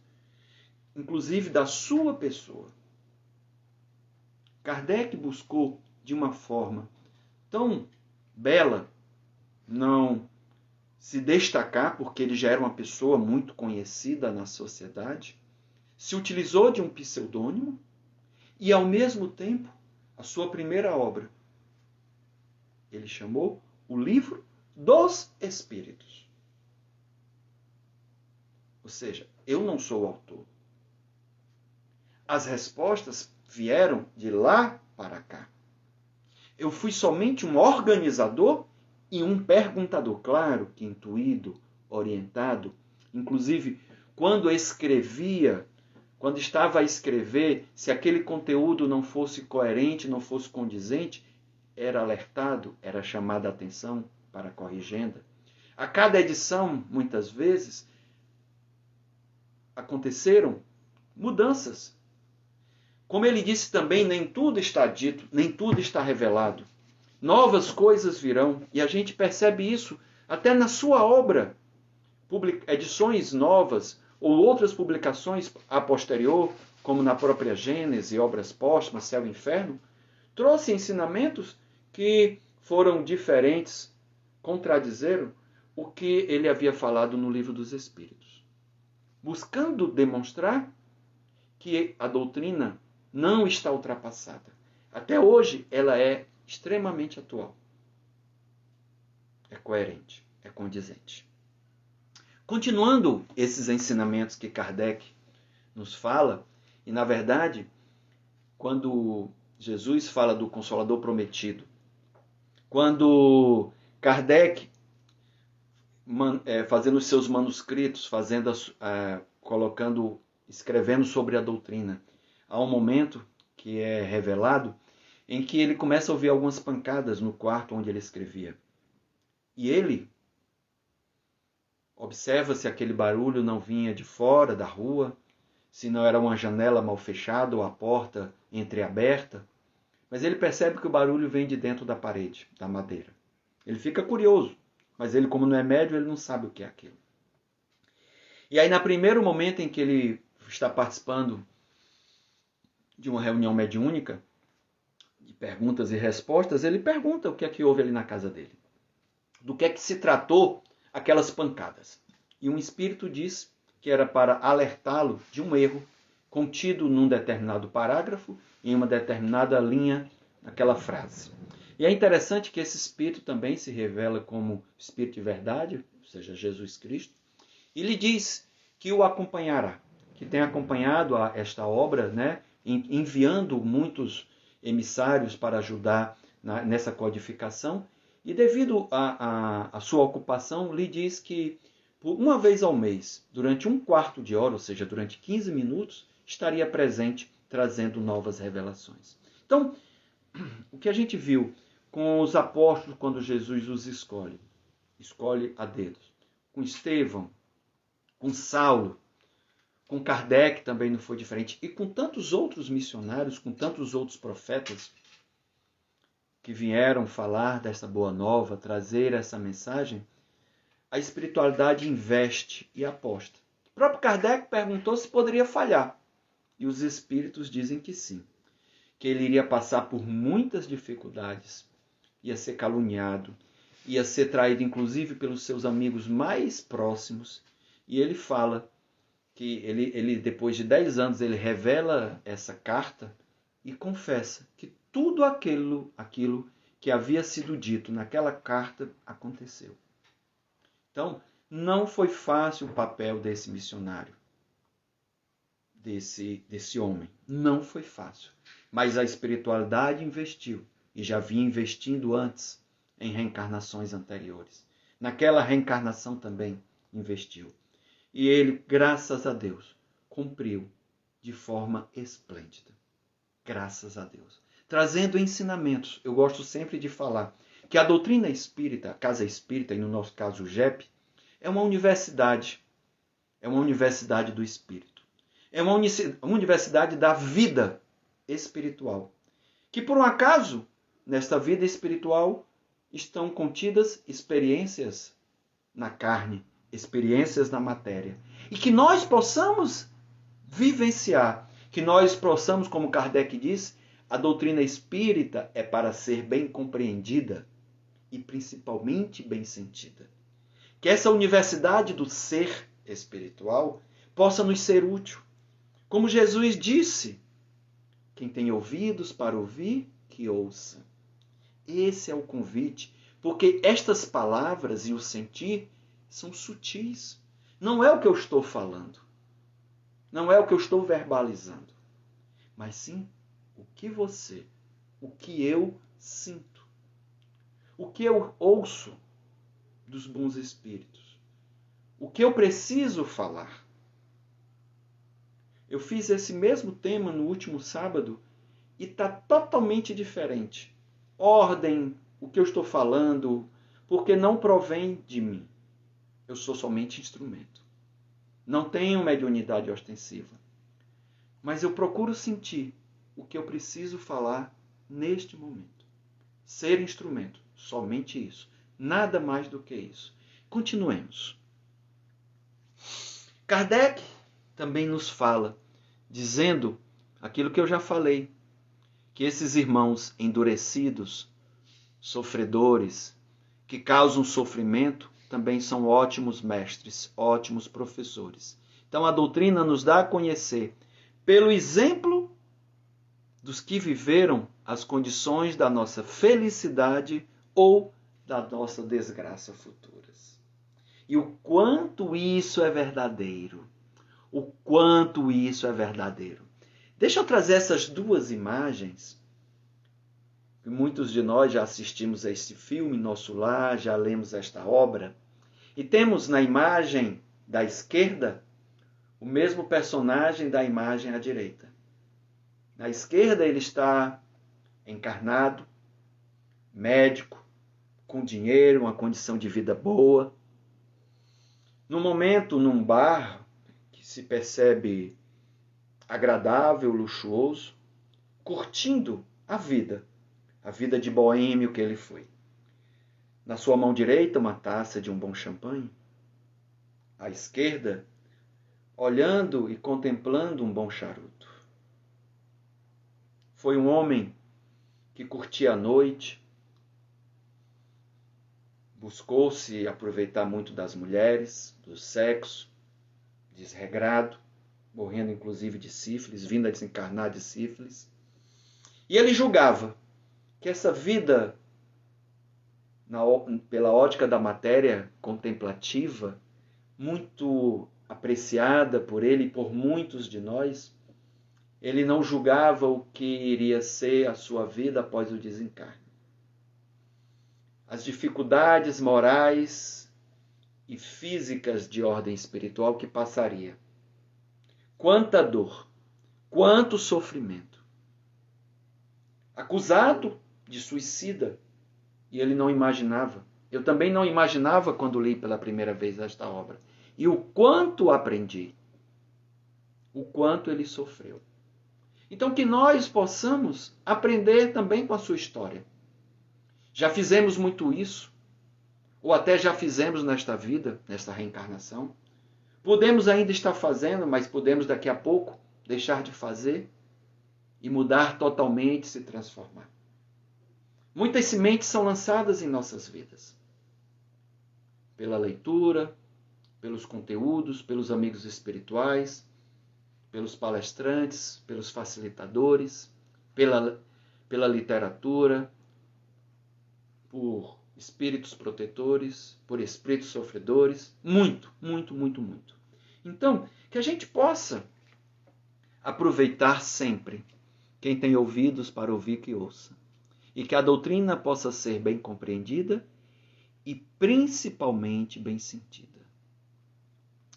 inclusive da sua pessoa. Kardec buscou de uma forma tão bela não se destacar, porque ele já era uma pessoa muito conhecida na sociedade, se utilizou de um pseudônimo e, ao mesmo tempo, a sua primeira obra, ele chamou o Livro dos Espíritos. Ou seja, eu não sou o autor. As respostas vieram de lá para cá. Eu fui somente um organizador e um perguntador, claro que intuído, orientado. Inclusive, quando escrevia, quando estava a escrever, se aquele conteúdo não fosse coerente, não fosse condizente, era alertado, era chamada a atenção para a corrigenda. A cada edição, muitas vezes, aconteceram mudanças. Como ele disse também, nem tudo está dito, nem tudo está revelado. Novas coisas virão, e a gente percebe isso até na sua obra. Edições novas ou outras publicações a posterior, como na própria Gênese, Obras Póstumas, Céu e Inferno, trouxe ensinamentos que foram diferentes, contradizeram o que ele havia falado no Livro dos Espíritos, buscando demonstrar que a doutrina não está ultrapassada. Até hoje ela é extremamente atual. É coerente, é condizente. Continuando esses ensinamentos que Kardec nos fala, e na verdade, quando Jesus fala do Consolador prometido, quando Kardec, fazendo os seus manuscritos, escrevendo sobre a doutrina, há um momento que é revelado em que ele começa a ouvir algumas pancadas no quarto onde ele escrevia. E ele observa se aquele barulho não vinha de fora da rua, se não era uma janela mal fechada ou a porta entreaberta. Mas ele percebe que o barulho vem de dentro da parede, da madeira. Ele fica curioso, mas ele, como não é médium, ele não sabe o que é aquilo. E aí, no primeiro momento em que ele está participando de uma reunião mediúnica, de perguntas e respostas, ele pergunta o que é que houve ali na casa dele. Do que é que se tratou aquelas pancadas. E um espírito diz que era para alertá-lo de um erro contido num determinado parágrafo, em uma determinada linha, naquela frase. E é interessante que esse espírito também se revela como espírito de verdade, ou seja, Jesus Cristo, e lhe diz que o acompanhará, que tem acompanhado esta obra, né, enviando muitos emissários para ajudar nessa codificação, e devido à sua ocupação, lhe diz que por uma vez ao mês, durante um quarto de hora, ou seja, durante 15 minutos, estaria presente trazendo novas revelações. Então, o que a gente viu com os apóstolos quando Jesus os escolhe a dedo, com Estevão, com Saulo, com Kardec também não foi diferente, e com tantos outros missionários, com tantos outros profetas que vieram falar dessa boa nova, trazer essa mensagem, a espiritualidade investe e aposta. O próprio Kardec perguntou se poderia falhar, e os espíritos dizem que sim, que ele iria passar por muitas dificuldades, ia ser caluniado, ia ser traído inclusive pelos seus amigos mais próximos, e ele fala que ele depois de 10 anos, ele revela essa carta e confessa que tudo aquilo que havia sido dito naquela carta aconteceu. Então, não foi fácil o papel desse missionário, desse homem. Não foi fácil. Mas a espiritualidade investiu, e já vinha investindo antes em reencarnações anteriores. Naquela reencarnação também investiu. E ele, graças a Deus, cumpriu de forma esplêndida. Graças a Deus. Trazendo ensinamentos. Eu gosto sempre de falar que a doutrina espírita, a Casa Espírita, e no nosso caso o JEP, é uma universidade. É uma universidade do espírito. É uma universidade da vida espiritual. Que por um acaso, nesta vida espiritual, estão contidas experiências na carne, experiências na matéria. E que nós possamos vivenciar, que nós possamos, como Kardec diz, a doutrina espírita é para ser bem compreendida e principalmente bem sentida. Que essa universidade do ser espiritual possa nos ser útil. Como Jesus disse, quem tem ouvidos para ouvir, que ouça. Esse é o convite, porque estas palavras e o sentir são sutis. Não é o que eu estou falando. Não é o que eu estou verbalizando. Mas sim o que eu sinto. O que eu ouço dos bons espíritos. O que eu preciso falar. Eu fiz esse mesmo tema no último sábado e está totalmente diferente. Ordem, o que eu estou falando, porque não provém de mim. Eu sou somente instrumento. Não tenho mediunidade ostensiva. Mas eu procuro sentir o que eu preciso falar neste momento. Ser instrumento, somente isso. Nada mais do que isso. Continuemos. Kardec também nos fala, dizendo aquilo que eu já falei, que esses irmãos endurecidos, sofredores, que causam sofrimento, também são ótimos mestres, ótimos professores. Então a doutrina nos dá a conhecer, pelo exemplo dos que viveram as condições da nossa felicidade ou da nossa desgraça futuras. E o quanto isso é verdadeiro. O quanto isso é verdadeiro. Deixa eu trazer essas duas imagens. Muitos de nós já assistimos a esse filme, Nosso Lar, já lemos esta obra. E temos na imagem da esquerda o mesmo personagem da imagem à direita. Na esquerda ele está encarnado, médico, com dinheiro, uma condição de vida boa. No momento, num bar que se percebe agradável, luxuoso, curtindo a vida de boêmio que ele foi. Na sua mão direita, uma taça de um bom champanhe. À esquerda, olhando e contemplando um bom charuto. Foi um homem que curtia a noite, buscou se aproveitar muito das mulheres, do sexo, desregrado, morrendo inclusive de sífilis, vindo a desencarnar de sífilis. E ele julgava que essa vida, pela ótica da matéria contemplativa, muito apreciada por ele e por muitos de nós, ele não julgava o que iria ser a sua vida após o desencarne. As dificuldades morais e físicas de ordem espiritual que passaria. Quanta dor, quanto sofrimento. Acusado de suicida, e ele não imaginava. Eu também não imaginava quando li pela primeira vez esta obra. E o quanto aprendi, o quanto ele sofreu. Então que nós possamos aprender também com a sua história. Já fizemos muito isso, ou até já fizemos nesta vida, nesta reencarnação. Podemos ainda estar fazendo, mas podemos daqui a pouco deixar de fazer e mudar totalmente, se transformar. Muitas sementes são lançadas em nossas vidas. Pela leitura, pelos conteúdos, pelos amigos espirituais, pelos palestrantes, pelos facilitadores, pela literatura, por espíritos protetores, por espíritos sofredores. Muito, muito, muito, muito. Então, que a gente possa aproveitar sempre. Quem tem ouvidos para ouvir, que ouça. E que a doutrina possa ser bem compreendida e principalmente bem sentida.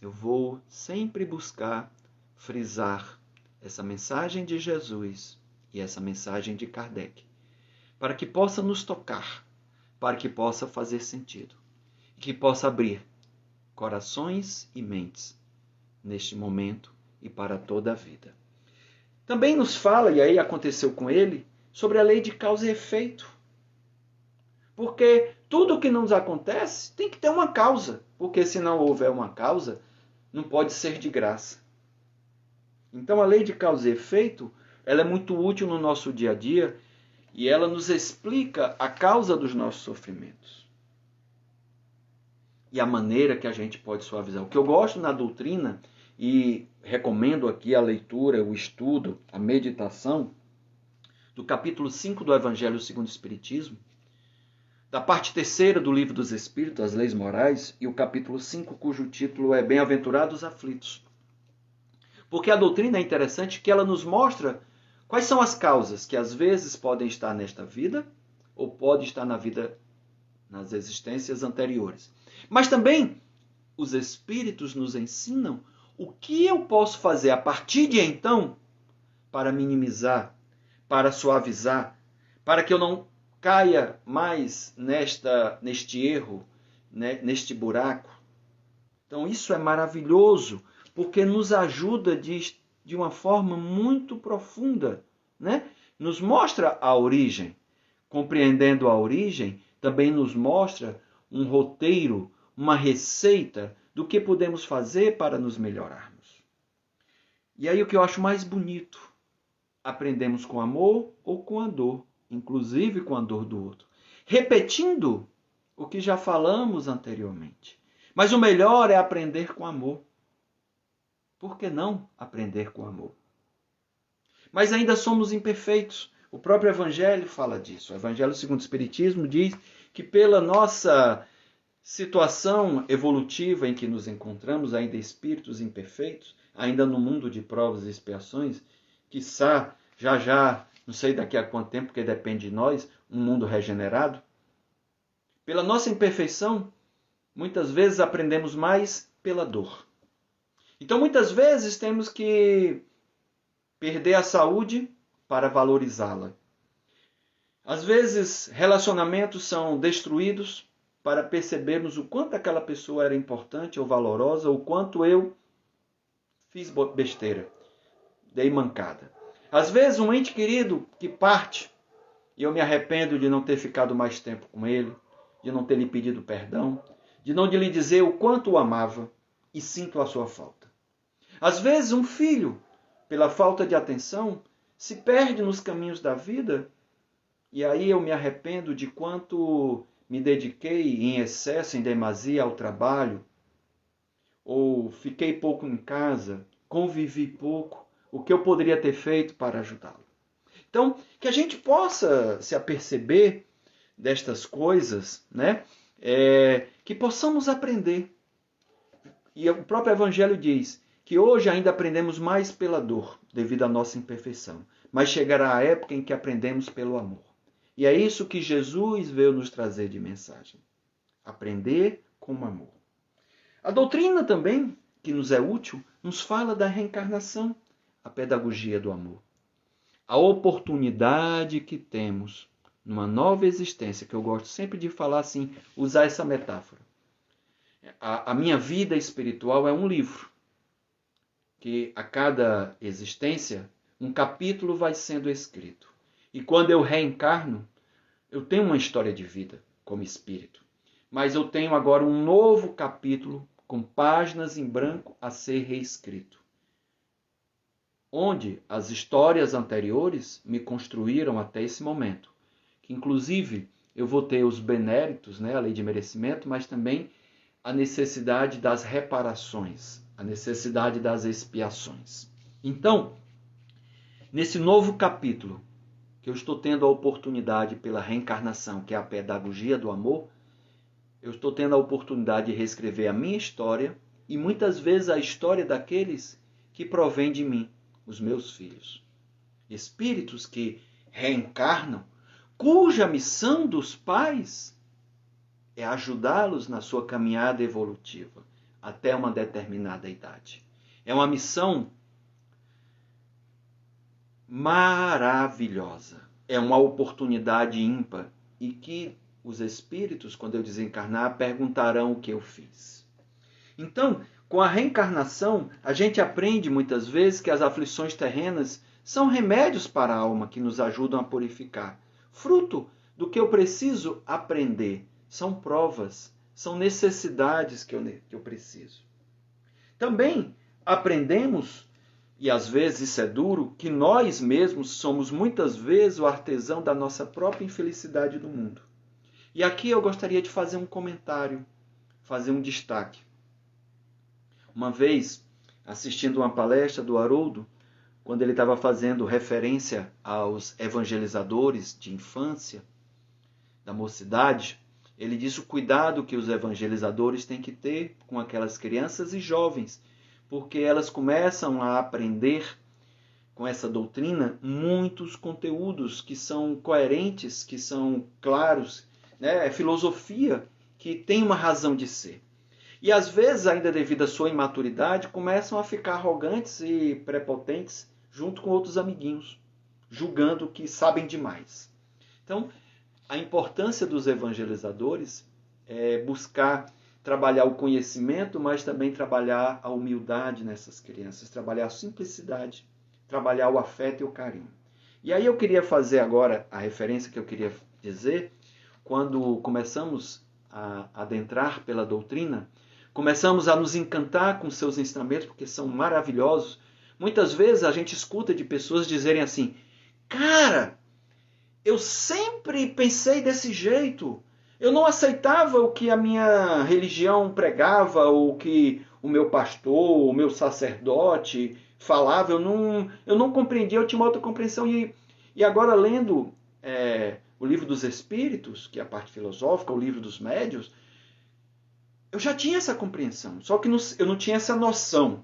Eu vou sempre buscar frisar essa mensagem de Jesus e essa mensagem de Kardec, para que possa nos tocar, para que possa fazer sentido, e que possa abrir corações e mentes neste momento e para toda a vida. Também nos fala, e aí aconteceu com ele, sobre a lei de causa e efeito. Porque tudo o que nos acontece tem que ter uma causa, porque se não houver uma causa, não pode ser de graça. Então a lei de causa e efeito, ela é muito útil no nosso dia a dia e ela nos explica a causa dos nossos sofrimentos e a maneira que a gente pode suavizar. O que eu gosto na doutrina, e recomendo aqui a leitura, o estudo, a meditação, do capítulo 5 do Evangelho segundo o Espiritismo, da parte 3ª do Livro dos Espíritos, as Leis Morais, e o capítulo 5, cujo título é Bem-aventurados aflitos. Porque a doutrina é interessante que ela nos mostra quais são as causas que às vezes podem estar nesta vida ou podem estar na vida, nas existências anteriores. Mas também os Espíritos nos ensinam o que eu posso fazer a partir de então para minimizar, para suavizar, para que eu não caia mais neste erro, né, neste buraco. Então isso é maravilhoso, porque nos ajuda de uma forma muito profunda, né? Nos mostra a origem. Compreendendo a origem, também nos mostra um roteiro, uma receita do que podemos fazer para nos melhorarmos. E aí o que eu acho mais bonito, aprendemos com amor ou com a dor, inclusive com a dor do outro, repetindo o que já falamos anteriormente. Mas o melhor é aprender com amor. Por que não aprender com amor? Mas ainda somos imperfeitos. O próprio Evangelho fala disso. O Evangelho segundo o Espiritismo diz que pela nossa situação evolutiva em que nos encontramos, ainda espíritos imperfeitos, ainda no mundo de provas e expiações, quiçá já, não sei daqui a quanto tempo, porque depende de nós, um mundo regenerado. Pela nossa imperfeição, muitas vezes aprendemos mais pela dor. Então, muitas vezes temos que perder a saúde para valorizá-la. Às vezes, relacionamentos são destruídos para percebermos o quanto aquela pessoa era importante ou valorosa, ou quanto eu fiz besteira, dei mancada. Às vezes, um ente querido que parte, e eu me arrependo de não ter ficado mais tempo com ele, de não ter lhe pedido perdão, de não lhe dizer o quanto o amava e sinto a sua falta. Às vezes, um filho, pela falta de atenção, se perde nos caminhos da vida, e aí eu me arrependo de quanto me dediquei em excesso, em demasia ao trabalho, ou fiquei pouco em casa, convivi pouco, o que eu poderia ter feito para ajudá-lo. Então, que a gente possa se aperceber destas coisas, né? Que possamos aprender. E o próprio Evangelho diz que hoje ainda aprendemos mais pela dor, devido à nossa imperfeição. Mas chegará a época em que aprendemos pelo amor. E é isso que Jesus veio nos trazer de mensagem. Aprender com amor. A doutrina também, que nos é útil, nos fala da reencarnação, a pedagogia do amor. A oportunidade que temos numa nova existência, que eu gosto sempre de falar assim, usar essa metáfora. A minha vida espiritual é um livro, que a cada existência, um capítulo vai sendo escrito. E quando eu reencarno, eu tenho uma história de vida como espírito. Mas eu tenho agora um novo capítulo com páginas em branco a ser reescrito. Onde as histórias anteriores me construíram até esse momento. Que inclusive eu vou ter os benéritos, né, a lei de merecimento, mas também a necessidade das reparações, a necessidade das expiações. Então, nesse novo capítulo, que eu estou tendo a oportunidade pela reencarnação, que é a pedagogia do amor, eu estou tendo a oportunidade de reescrever a minha história e muitas vezes a história daqueles que provém de mim, os meus filhos. Espíritos que reencarnam, cuja missão dos pais é ajudá-los na sua caminhada evolutiva até uma determinada idade. É uma missão maravilhosa. É uma oportunidade ímpar e que os espíritos, quando eu desencarnar, perguntarão o que eu fiz. Então, com a reencarnação, a gente aprende muitas vezes que as aflições terrenas são remédios para a alma que nos ajudam a purificar. Fruto do que eu preciso aprender. São provas, são necessidades que eu preciso. Também aprendemos, e às vezes isso é duro, que nós mesmos somos muitas vezes o artesão da nossa própria infelicidade do mundo. E aqui eu gostaria de fazer um comentário, fazer um destaque. Uma vez, assistindo uma palestra do Haroldo, quando ele estava fazendo referência aos evangelizadores de infância, da mocidade, ele disse o cuidado que os evangelizadores têm que ter com aquelas crianças e jovens, porque elas começam a aprender com essa doutrina muitos conteúdos que são coerentes, que são claros, né? É filosofia que tem uma razão de ser. E às vezes, ainda devido à sua imaturidade, começam a ficar arrogantes e prepotentes junto com outros amiguinhos, julgando que sabem demais. Então, a importância dos evangelizadores é buscar trabalhar o conhecimento, mas também trabalhar a humildade nessas crianças, trabalhar a simplicidade, trabalhar o afeto e o carinho. E aí eu queria fazer agora a referência que eu queria dizer, quando começamos a adentrar pela doutrina, começamos a nos encantar com seus ensinamentos, porque são maravilhosos. Muitas vezes a gente escuta de pessoas dizerem assim, cara, eu sempre pensei desse jeito. Eu não aceitava o que a minha religião pregava, ou o que o meu pastor, o meu sacerdote falava. Eu não compreendia, eu tinha uma outra compreensão. E agora, lendo o Livro dos Espíritos, que é a parte filosófica, o Livro dos Médiuns, eu já tinha essa compreensão, só que eu não tinha essa noção.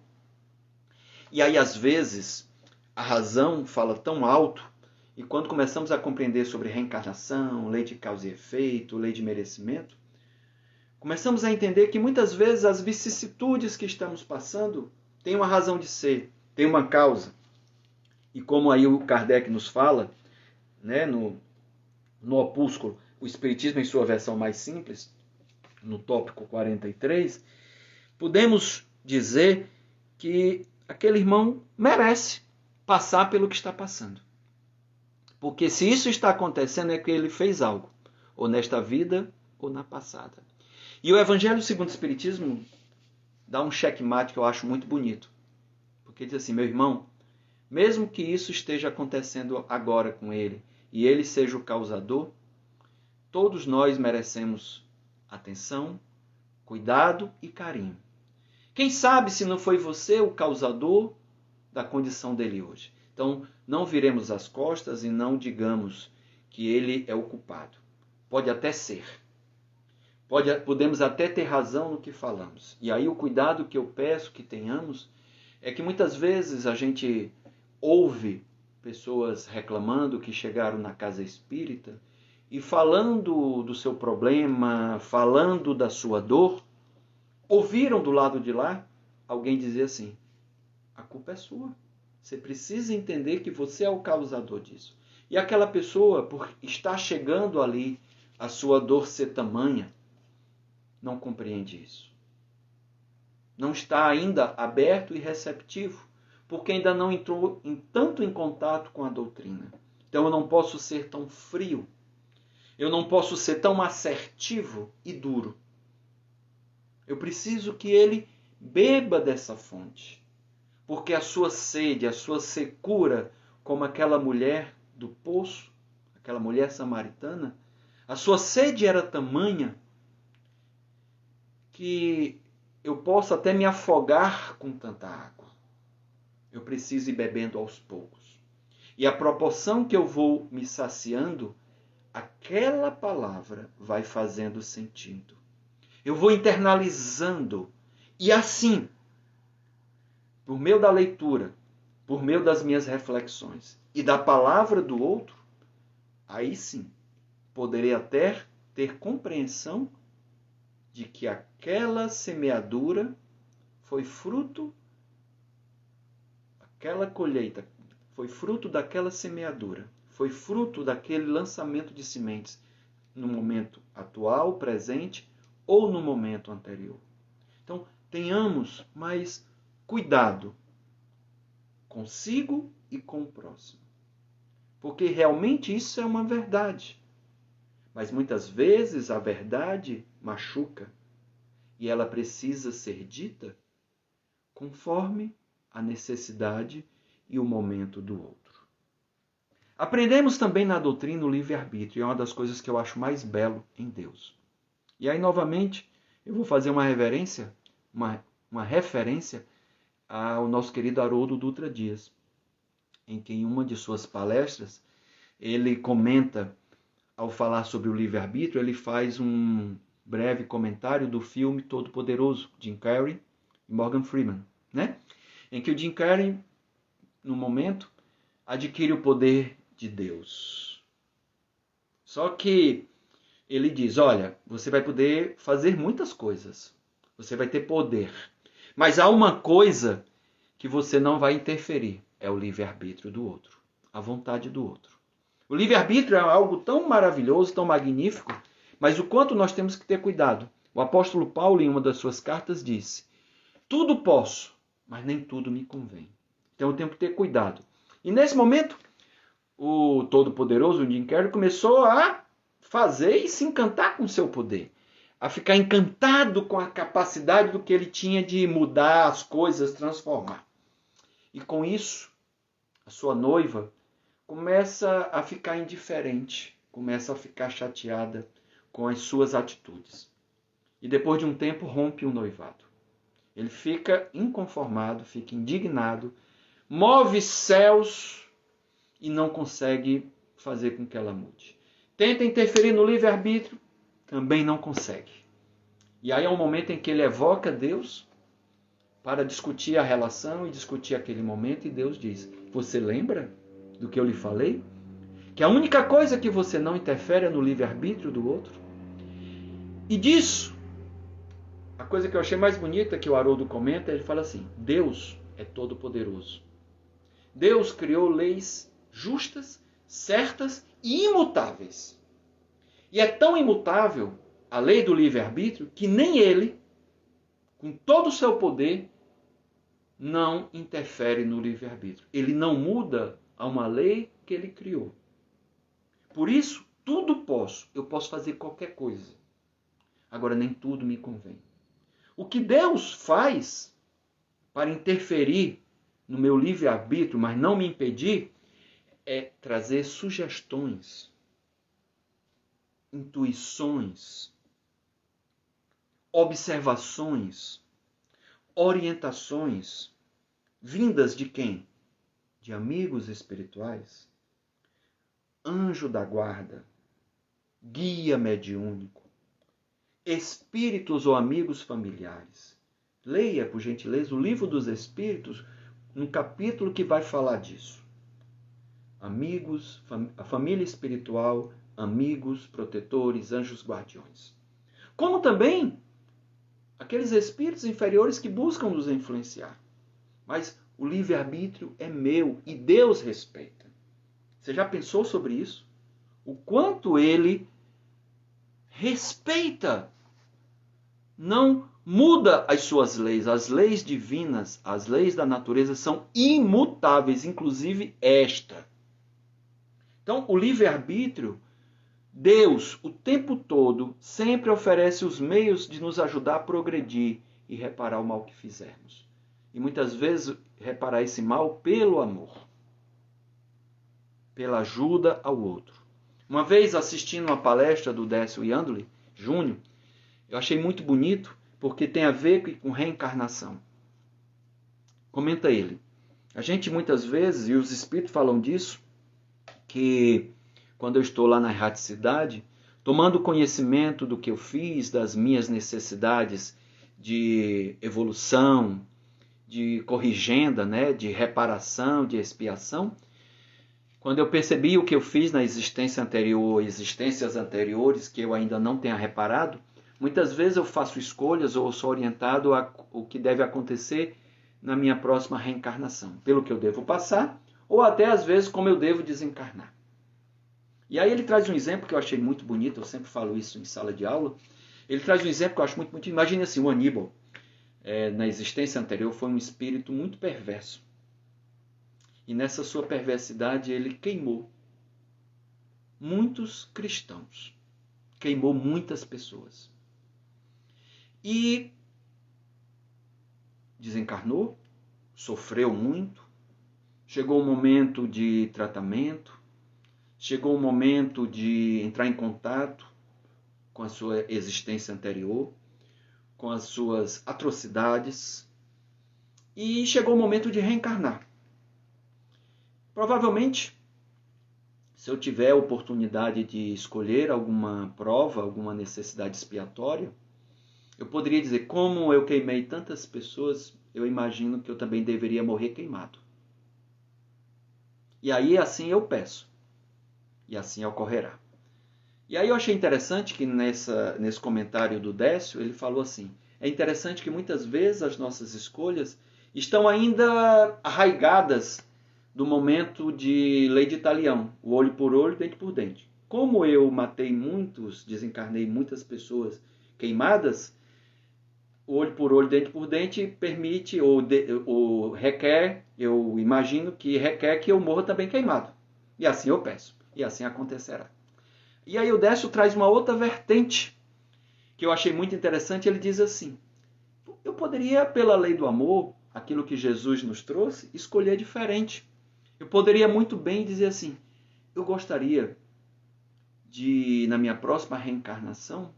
E aí, às vezes, a razão fala tão alto, e quando começamos a compreender sobre reencarnação, lei de causa e efeito, lei de merecimento, começamos a entender que muitas vezes as vicissitudes que estamos passando têm uma razão de ser, têm uma causa. E como aí o Kardec nos fala, né, no opúsculo, o Espiritismo em sua versão mais simples, no tópico 43, podemos dizer que aquele irmão merece passar pelo que está passando. Porque se isso está acontecendo é que ele fez algo, ou nesta vida ou na passada. E o Evangelho segundo o Espiritismo dá um checkmate que eu acho muito bonito. Porque diz assim, meu irmão, mesmo que isso esteja acontecendo agora com ele, e ele seja o causador, todos nós merecemos atenção, cuidado e carinho. Quem sabe se não foi você o causador da condição dele hoje. Então, não viremos as costas e não digamos que ele é o culpado. Pode até ser. Podemos até ter razão no que falamos. E aí o cuidado que eu peço que tenhamos é que muitas vezes a gente ouve pessoas reclamando que chegaram na casa espírita e falando do seu problema, falando da sua dor, ouviram do lado de lá alguém dizer assim, a culpa é sua. Você precisa entender que você é o causador disso. E aquela pessoa, por estar chegando ali, a sua dor ser tamanha, não compreende isso. Não está ainda aberto e receptivo, porque ainda não entrou tanto em contato com a doutrina. Então eu não posso ser tão frio, eu não posso ser tão assertivo e duro. Eu preciso que ele beba dessa fonte. Porque a sua sede, a sua secura, como aquela mulher do poço, aquela mulher samaritana, a sua sede era tamanha que eu posso até me afogar com tanta água. Eu preciso ir bebendo aos poucos. E a proporção que eu vou me saciando, aquela palavra vai fazendo sentido. Eu vou internalizando. E assim, por meio da leitura, por meio das minhas reflexões e da palavra do outro, aí sim, poderei até ter compreensão de que aquela semeadura foi fruto, aquela colheita foi fruto daquela semeadura, foi fruto daquele lançamento de sementes no momento atual, presente ou no momento anterior. Então, tenhamos mais cuidado consigo e com o próximo. Porque realmente isso é uma verdade. Mas muitas vezes a verdade machuca e ela precisa ser dita conforme a necessidade e o momento do outro. Aprendemos também na doutrina o livre-arbítrio, é uma das coisas que eu acho mais belo em Deus. E aí, novamente, eu vou fazer uma referência ao nosso querido Haroldo Dutra Dias, em que em uma de suas palestras, ele comenta, ao falar sobre o livre-arbítrio, ele faz um breve comentário do filme Todo-Poderoso, Jim Carrey e Morgan Freeman, né? Em que o Jim Carrey, no momento, adquire o poder de Deus. Só que ele diz, olha, você vai poder fazer muitas coisas, você vai ter poder, mas há uma coisa que você não vai interferir, é o livre-arbítrio do outro, a vontade do outro. O livre-arbítrio é algo tão maravilhoso, tão magnífico, mas o quanto nós temos que ter cuidado. O apóstolo Paulo, em uma das suas cartas, disse, tudo posso, mas nem tudo me convém. Então eu tenho que ter cuidado. E nesse momento, o Todo-Poderoso, o Jim Carrey, começou a fazer e se encantar com o seu poder. A ficar encantado com a capacidade do que ele tinha de mudar as coisas, transformar. E com isso, a sua noiva começa a ficar indiferente, começa a ficar chateada com as suas atitudes. E depois de um tempo rompe o noivado. Ele fica inconformado, fica indignado, move céus e não consegue fazer com que ela mude. Tenta interferir no livre-arbítrio, também não consegue. E aí é um momento em que ele evoca Deus para discutir a relação e discutir aquele momento, e Deus diz, você lembra do que eu lhe falei? Que a única coisa que você não interfere é no livre-arbítrio do outro. E disso, a coisa que eu achei mais bonita que o Haroldo comenta, ele fala assim, Deus é todo-poderoso. Deus criou leis justas, certas e imutáveis. E é tão imutável a lei do livre-arbítrio que nem ele, com todo o seu poder, não interfere no livre-arbítrio. Ele não muda a uma lei que ele criou. Por isso, tudo posso. Eu posso fazer qualquer coisa. Agora, nem tudo me convém. O que Deus faz para interferir no meu livre-arbítrio, mas não me impedir, é trazer sugestões, intuições, observações, orientações, vindas de quem? De amigos espirituais, anjo da guarda, guia mediúnico, espíritos ou amigos familiares. Leia, por gentileza, o Livro dos Espíritos, no capítulo que vai falar disso. Amigos, a família espiritual, amigos, protetores, anjos guardiões. Como também aqueles espíritos inferiores que buscam nos influenciar. Mas o livre-arbítrio é meu e Deus respeita. Você já pensou sobre isso? O quanto ele respeita, não muda as suas leis. As leis divinas, as leis da natureza são imutáveis, inclusive esta. Então, o livre-arbítrio, Deus, o tempo todo, sempre oferece os meios de nos ajudar a progredir e reparar o mal que fizermos. E muitas vezes reparar esse mal pelo amor, pela ajuda ao outro. Uma vez assistindo uma palestra do Décio Iandoli Júnior, eu achei muito bonito porque tem a ver com reencarnação. Comenta ele. A gente muitas vezes, e os espíritos falam disso, que quando eu estou lá na erraticidade, tomando conhecimento do que eu fiz, das minhas necessidades de evolução, de corrigenda, né, de reparação, de expiação. Quando eu percebi o que eu fiz na existência anterior, existências anteriores, que eu ainda não tenha reparado, muitas vezes eu faço escolhas ou sou orientado a o que deve acontecer na minha próxima reencarnação, pelo que eu devo passar, ou até às vezes como eu devo desencarnar. E aí ele traz um exemplo que eu achei muito bonito, eu sempre falo isso em sala de aula. Ele traz um exemplo que eu acho muito bonito. Imagine assim, o Aníbal, na existência anterior, foi um espírito muito perverso. E nessa sua perversidade ele queimou muitos cristãos, queimou muitas pessoas. E desencarnou, sofreu muito, chegou o momento de tratamento, chegou o momento de entrar em contato com a sua existência anterior, com as suas atrocidades, e chegou o momento de reencarnar. Provavelmente, se eu tiver a oportunidade de escolher alguma prova, alguma necessidade expiatória, eu poderia dizer, como eu queimei tantas pessoas, eu imagino que eu também deveria morrer queimado. E aí assim eu peço, e assim ocorrerá. E aí eu achei interessante que nesse comentário do Décio, ele falou assim, é interessante que muitas vezes as nossas escolhas estão ainda arraigadas do momento de lei de Talião, o olho por olho, dente por dente. Como eu matei muitos, desencarnei muitas pessoas queimadas, o olho por olho, dente por dente permite, ou requer, eu imagino que requer que eu morra também queimado. E assim eu peço, e assim acontecerá. E aí o Décio traz uma outra vertente, que eu achei muito interessante, ele diz assim, eu poderia, pela lei do amor, aquilo que Jesus nos trouxe, escolher diferente. Eu poderia muito bem dizer assim, eu gostaria de, na minha próxima reencarnação,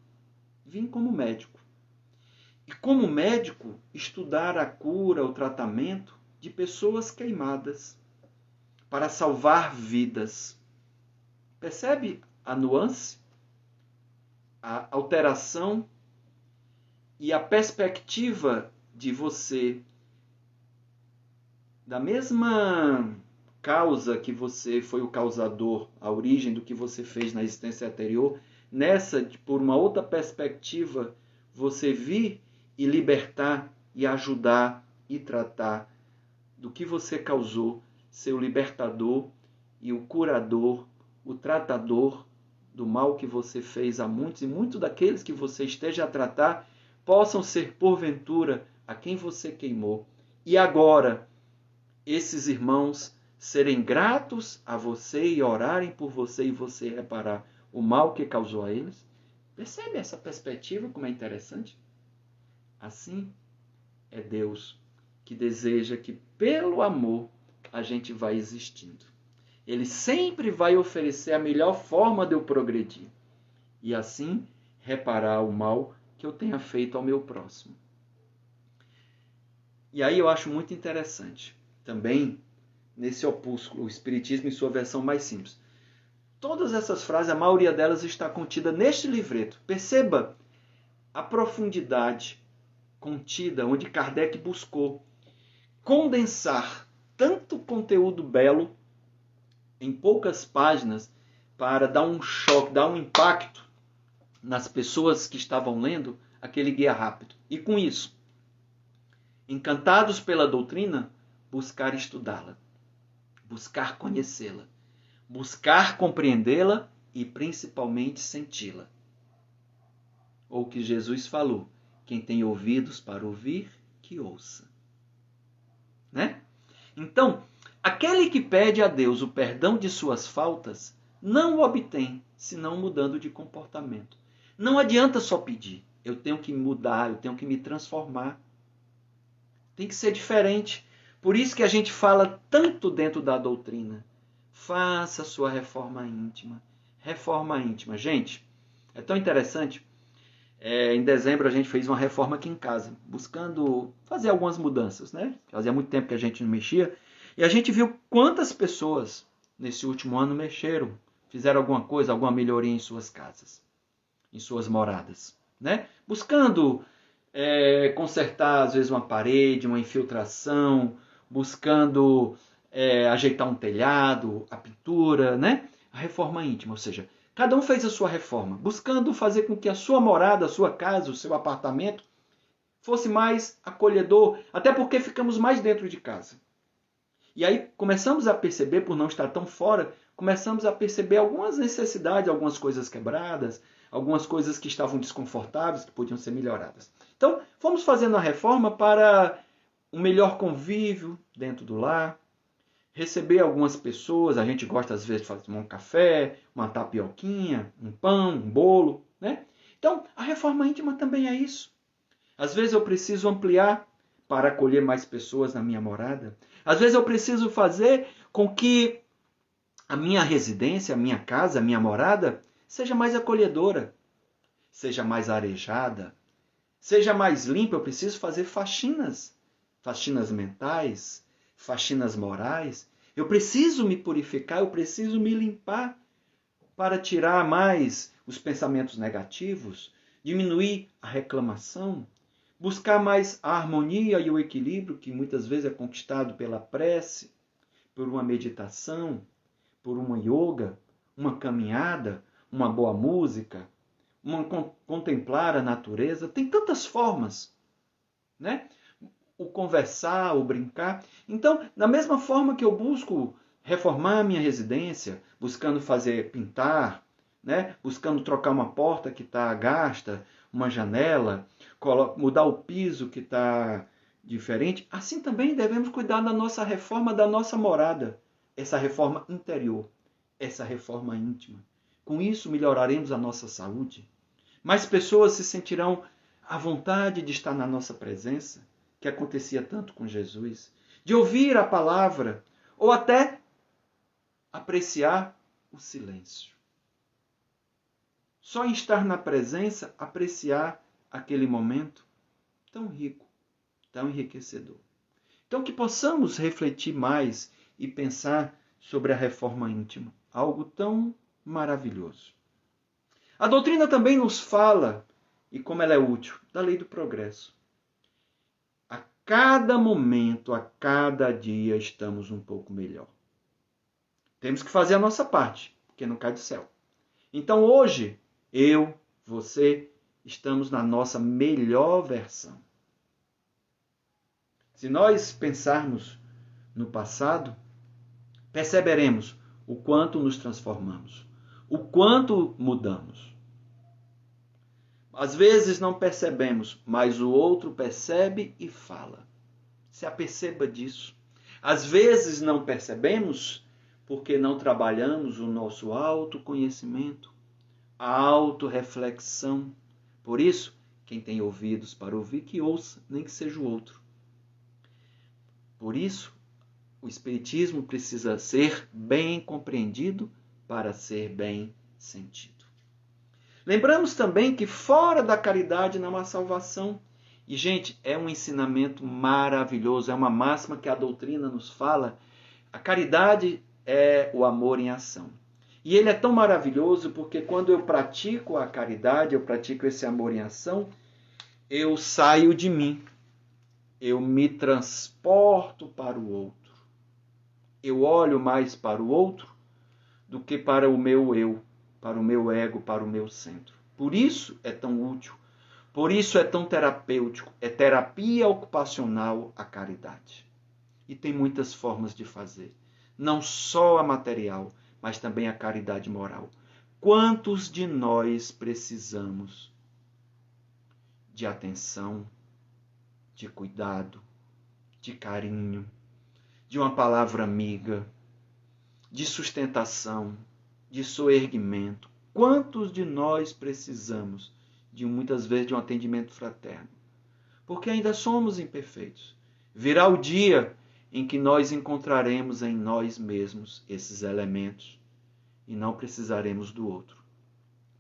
vir como médico. E como médico, estudar a cura, o tratamento de pessoas queimadas, para salvar vidas. Percebe a nuance, a alteração e a perspectiva de você, da mesma causa que você foi o causador, a origem do que você fez na existência anterior, nessa, por uma outra perspectiva, você vir e libertar e ajudar e tratar do que você causou, ser o libertador e o curador, o tratador do mal que você fez a muitos, e muitos daqueles que você esteja a tratar possam ser, porventura, a quem você queimou. E agora, esses irmãos serem gratos a você e orarem por você e você reparar o mal que causou a eles. Percebe essa perspectiva, como é interessante? Assim é Deus que deseja que, pelo amor, a gente vá existindo. Ele sempre vai oferecer a melhor forma de eu progredir. E assim, reparar o mal que eu tenha feito ao meu próximo. E aí eu acho muito interessante, também, nesse opúsculo, o Espiritismo em sua versão mais simples. Todas essas frases, a maioria delas está contida neste livreto. Perceba a profundidade contida, onde Kardec buscou condensar tanto conteúdo belo em poucas páginas para dar um choque, dar um impacto nas pessoas que estavam lendo aquele guia rápido. E com isso, encantados pela doutrina, buscar estudá-la, buscar conhecê-la, buscar compreendê-la e principalmente senti-la. Ou o que Jesus falou, quem tem ouvidos para ouvir, que ouça. Né? Então, aquele que pede a Deus o perdão de suas faltas, não o obtém, senão mudando de comportamento. Não adianta só pedir. Eu tenho que mudar, eu tenho que me transformar. Tem que ser diferente. Por isso que a gente fala tanto dentro da doutrina. Faça a sua reforma íntima. Reforma íntima. Gente, é tão interessante. Em dezembro a gente fez uma reforma aqui em casa, buscando fazer algumas mudanças, né? Fazia muito tempo que a gente não mexia. E a gente viu quantas pessoas nesse último ano mexeram, fizeram alguma coisa, alguma melhoria em suas casas, em suas moradas, né? Buscando consertar às vezes uma parede, uma infiltração, buscando ajeitar um telhado, a pintura, né? A reforma íntima, ou seja, cada um fez a sua reforma, buscando fazer com que a sua morada, a sua casa, o seu apartamento fosse mais acolhedor, até porque ficamos mais dentro de casa. E aí começamos a perceber, por não estar tão fora, começamos a perceber algumas necessidades, algumas coisas quebradas, algumas coisas que estavam desconfortáveis, que podiam ser melhoradas. Então, fomos fazendo a reforma para um melhor convívio dentro do lar, receber algumas pessoas, a gente gosta às vezes de fazer um café, uma tapioquinha, um pão, um bolo, né? Então, a reforma íntima também é isso. Às vezes eu preciso ampliar para acolher mais pessoas na minha morada. Às vezes eu preciso fazer com que a minha residência, a minha casa, a minha morada seja mais acolhedora, seja mais arejada, seja mais limpa. Eu preciso fazer faxinas, faxinas mentais, faxinas morais. Eu preciso me purificar, eu preciso me limpar para tirar mais os pensamentos negativos, diminuir a reclamação, buscar mais a harmonia e o equilíbrio que muitas vezes é conquistado pela prece, por uma meditação, por uma yoga, uma caminhada, uma boa música, contemplar a natureza. Tem tantas formas, né? O conversar, o brincar. Então, da mesma forma que eu busco reformar a minha residência, buscando fazer pintar, né? Buscando trocar uma porta que está gasta, uma janela, mudar o piso que está diferente, assim também devemos cuidar da nossa reforma, da nossa morada, essa reforma interior, essa reforma íntima. Com isso melhoraremos a nossa saúde. Mais pessoas se sentirão à vontade de estar na nossa presença, que acontecia tanto com Jesus, de ouvir a palavra ou até apreciar o silêncio. Só em estar na presença, apreciar aquele momento tão rico, tão enriquecedor. Então que possamos refletir mais e pensar sobre a reforma íntima, algo tão maravilhoso. A doutrina também nos fala, e como ela é útil, da lei do progresso. A cada momento, a cada dia, estamos um pouco melhor. Temos que fazer a nossa parte, porque não cai do céu. Então hoje, eu, você, estamos na nossa melhor versão. Se nós pensarmos no passado, perceberemos o quanto nos transformamos, o quanto mudamos. Às vezes não percebemos, mas o outro percebe e fala. Se aperceba disso. Às vezes não percebemos porque não trabalhamos o nosso autoconhecimento, a autorreflexão. Por isso, quem tem ouvidos para ouvir, que ouça, nem que seja o outro. Por isso, o Espiritismo precisa ser bem compreendido para ser bem sentido. Lembramos também que fora da caridade não há salvação. E, gente, é um ensinamento maravilhoso, é uma máxima que a doutrina nos fala. A caridade é o amor em ação. E ele é tão maravilhoso porque quando eu pratico a caridade, eu pratico esse amor em ação, eu saio de mim. Eu me transporto para o outro. Eu olho mais para o outro do que para o meu eu, para o meu ego, para o meu centro. Por isso é tão útil, por isso é tão terapêutico. É terapia ocupacional a caridade. E tem muitas formas de fazer. Não só a material, mas também a caridade moral. Quantos de nós precisamos de atenção, de cuidado, de carinho, de uma palavra amiga, de sustentação, de soerguimento? Quantos de nós precisamos muitas vezes de um atendimento fraterno? Porque ainda somos imperfeitos. Virá o dia em que nós encontraremos em nós mesmos esses elementos e não precisaremos do outro.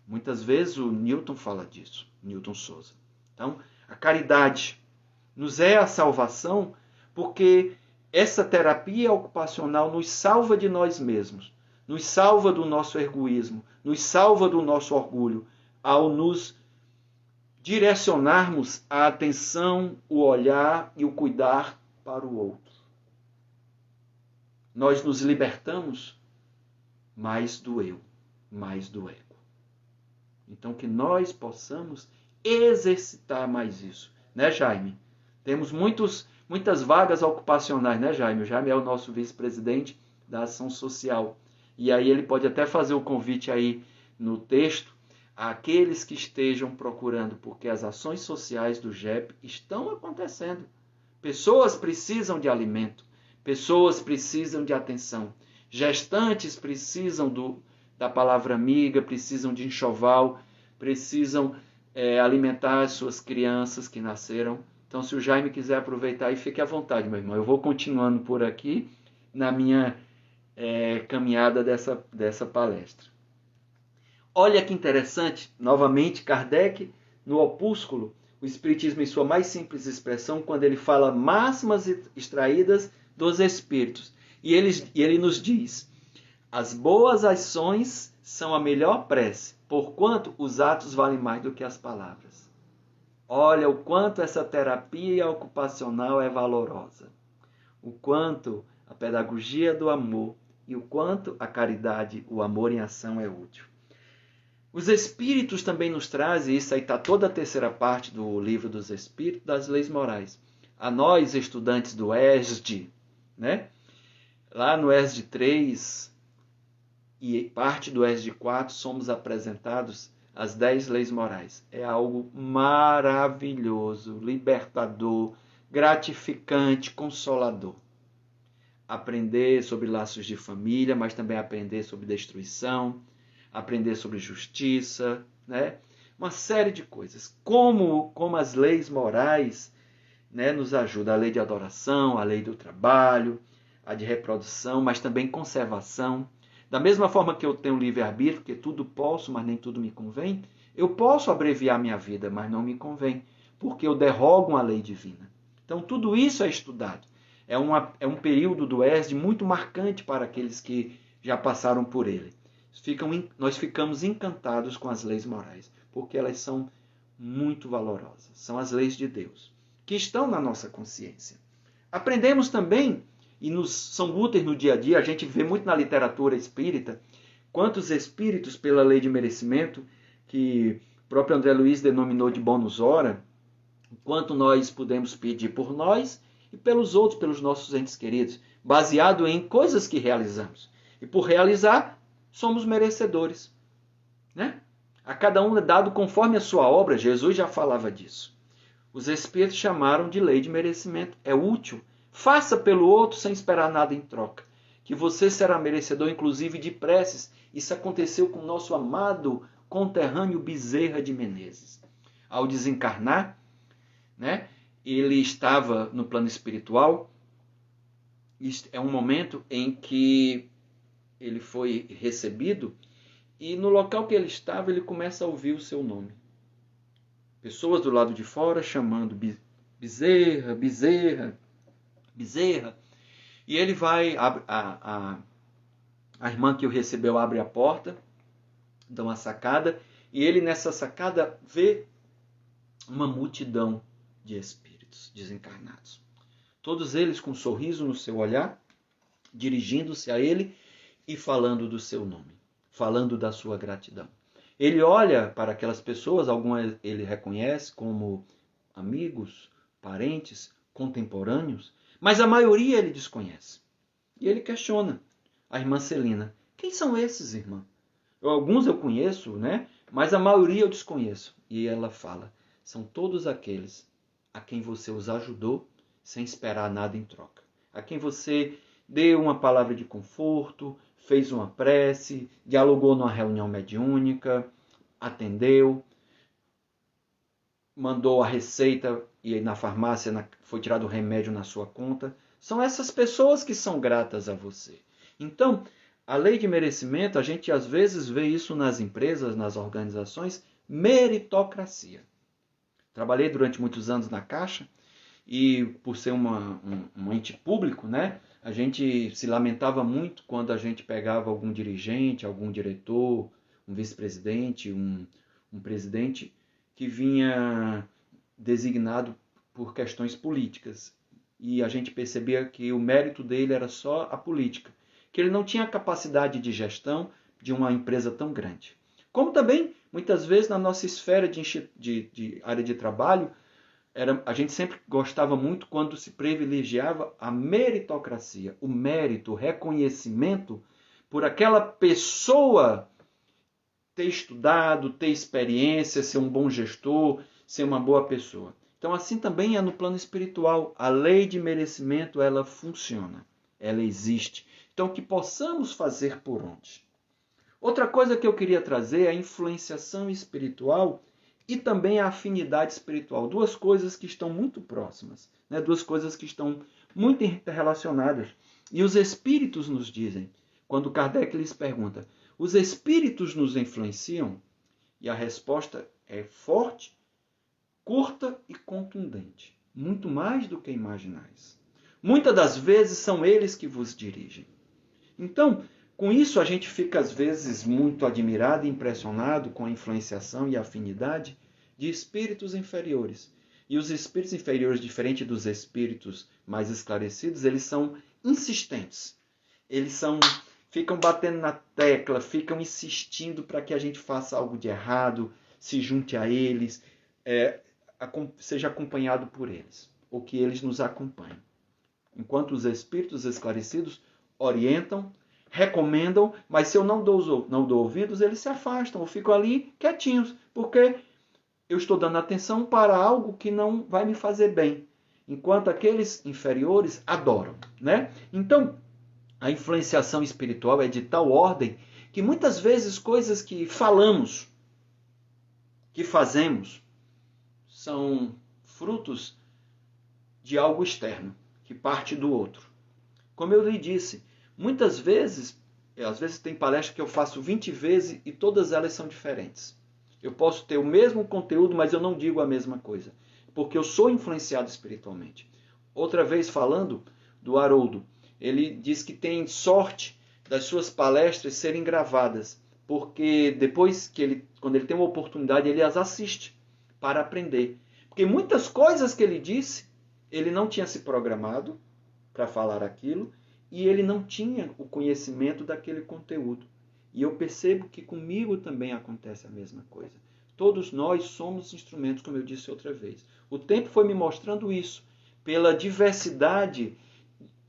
Muitas vezes o Newton fala disso, Newton Souza. Então, a caridade nos é a salvação porque essa terapia ocupacional nos salva de nós mesmos, nos salva do nosso egoísmo, nos salva do nosso orgulho, ao nos direcionarmos a atenção, o olhar e o cuidar para o outro. Nós nos libertamos mais do eu, mais do ego. Então, que nós possamos exercitar mais isso. Né, Jaime? Temos muitas vagas ocupacionais, né, Jaime? O Jaime é o nosso vice-presidente da ação social. E aí ele pode até fazer o convite aí no texto àqueles que estejam procurando, porque as ações sociais do GEP estão acontecendo. Pessoas precisam de alimento, pessoas precisam de atenção, gestantes precisam da palavra amiga, precisam de enxoval, precisam alimentar as suas crianças que nasceram. Então, se o Jaime quiser aproveitar, aí fique à vontade, meu irmão. Eu vou continuando por aqui na minha caminhada dessa palestra. Olha que interessante, novamente, Kardec, no Opúsculo, o Espiritismo em sua mais simples expressão, quando ele fala máximas extraídas dos Espíritos. E ele nos diz: as boas ações são a melhor prece, porquanto os atos valem mais do que as palavras. Olha o quanto essa terapia ocupacional é valorosa. O quanto a pedagogia do amor e o quanto a caridade, o amor em ação é útil. Os Espíritos também nos trazem, isso aí está toda a terceira parte do livro dos Espíritos, das leis morais. A nós, estudantes do ESD, né? Lá no ESD 3 e parte do ESD 4, somos apresentados as 10 leis morais. É algo maravilhoso, libertador, gratificante, consolador. Aprender sobre laços de família, mas também aprender sobre destruição, aprender sobre justiça, né? Uma série de coisas. Como as leis morais, né, nos ajudam. A lei de adoração, a lei do trabalho, a de reprodução, mas também conservação. Da mesma forma que eu tenho livre-arbítrio, porque tudo posso, mas nem tudo me convém, eu posso abreviar minha vida, mas não me convém, porque eu derrogo uma lei divina. Então, tudo isso é estudado. É um período do ESD muito marcante para aqueles que já passaram por ele. Nós ficamos encantados com as leis morais, porque elas são muito valorosas. São as leis de Deus, que estão na nossa consciência. Aprendemos também, e são úteis no dia a dia, a gente vê muito na literatura espírita, quantos espíritos, pela lei de merecimento, que o próprio André Luiz denominou de bônus hora, quanto nós podemos pedir por nós e pelos outros, pelos nossos entes queridos, baseado em coisas que realizamos. E por realizar, somos merecedores, né? A cada um é dado conforme a sua obra. Jesus já falava disso. Os Espíritos chamaram de lei de merecimento. É útil. Faça pelo outro sem esperar nada em troca, que você será merecedor, inclusive, de preces. Isso aconteceu com o nosso amado conterrâneo Bezerra de Menezes. Ao desencarnar, né, ele estava no plano espiritual. É um momento em que ele foi recebido e no local que ele estava, ele começa a ouvir o seu nome. Pessoas do lado de fora chamando Bezerra, Bezerra, Bezerra. E ele vai, a irmã que o recebeu abre a porta, dá uma sacada, e ele nessa sacada vê uma multidão de espíritos desencarnados. Todos eles com um sorriso no seu olhar, dirigindo-se a ele e falando do seu nome, falando da sua gratidão. Ele olha para aquelas pessoas, algumas ele reconhece como amigos, parentes, contemporâneos, mas a maioria ele desconhece. E ele questiona a irmã Celina: quem são esses, irmã? Alguns eu conheço, né? Mas a maioria eu desconheço. E ela fala: são todos aqueles a quem você os ajudou sem esperar nada em troca. A quem você deu uma palavra de conforto, fez uma prece, dialogou numa reunião mediúnica, atendeu, mandou a receita e na farmácia foi tirado o remédio na sua conta. São essas pessoas que são gratas a você. Então, a lei de merecimento, a gente às vezes vê isso nas empresas, nas organizações, meritocracia. Trabalhei durante muitos anos na Caixa e por ser um ente público, né, a gente se lamentava muito quando a gente pegava algum dirigente, algum diretor, um vice-presidente, um presidente que vinha designado por questões políticas. E a gente percebia que o mérito dele era só a política, que ele não tinha capacidade de gestão de uma empresa tão grande. Como também, muitas vezes, na nossa esfera de área de trabalho, a gente sempre gostava muito quando se privilegiava a meritocracia, o mérito, o reconhecimento por aquela pessoa ter estudado, ter experiência, ser um bom gestor, ser uma boa pessoa. Então, assim também é no plano espiritual. A lei de merecimento, ela funciona, ela existe. Então, que possamos fazer por onde? Outra coisa que eu queria trazer é a influenciação espiritual e também a afinidade espiritual. Duas coisas que estão muito próximas, né? Duas coisas que estão muito interrelacionadas. E os espíritos nos dizem, quando Kardec lhes pergunta, os espíritos nos influenciam? E a resposta é forte, curta e contundente. Muito mais do que imaginais. Muitas das vezes são eles que vos dirigem. Então, com isso a gente fica às vezes muito admirado e impressionado com a influenciação e a afinidade de espíritos inferiores. E os espíritos inferiores, diferente dos espíritos mais esclarecidos, eles são insistentes. Eles ficam batendo na tecla, ficam insistindo para que a gente faça algo de errado, se junte a eles, seja acompanhado por eles, ou que eles nos acompanhem. Enquanto os espíritos esclarecidos orientam, recomendam, mas se eu não dou ouvidos, eles se afastam, ou ficam ali quietinhos, porque eu estou dando atenção para algo que não vai me fazer bem, enquanto aqueles inferiores adoram, né? Então, a influenciação espiritual é de tal ordem que muitas vezes coisas que falamos, que fazemos, são frutos de algo externo, que parte do outro. Como eu lhe disse, muitas vezes, às vezes tem palestra que eu faço 20 vezes e todas elas são diferentes. Eu posso ter o mesmo conteúdo, mas eu não digo a mesma coisa, porque eu sou influenciado espiritualmente. Outra vez falando do Haroldo, ele diz que tem sorte das suas palestras serem gravadas, porque depois quando ele tem uma oportunidade, ele as assiste para aprender. Porque muitas coisas que ele disse, ele não tinha se programado para falar aquilo, e ele não tinha o conhecimento daquele conteúdo. E eu percebo que comigo também acontece a mesma coisa. Todos nós somos instrumentos, como eu disse outra vez. O tempo foi me mostrando isso, pela diversidade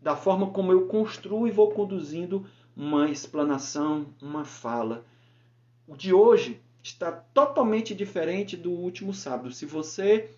da forma como eu construo e vou conduzindo uma explanação, uma fala. O de hoje está totalmente diferente do último sábado. Se você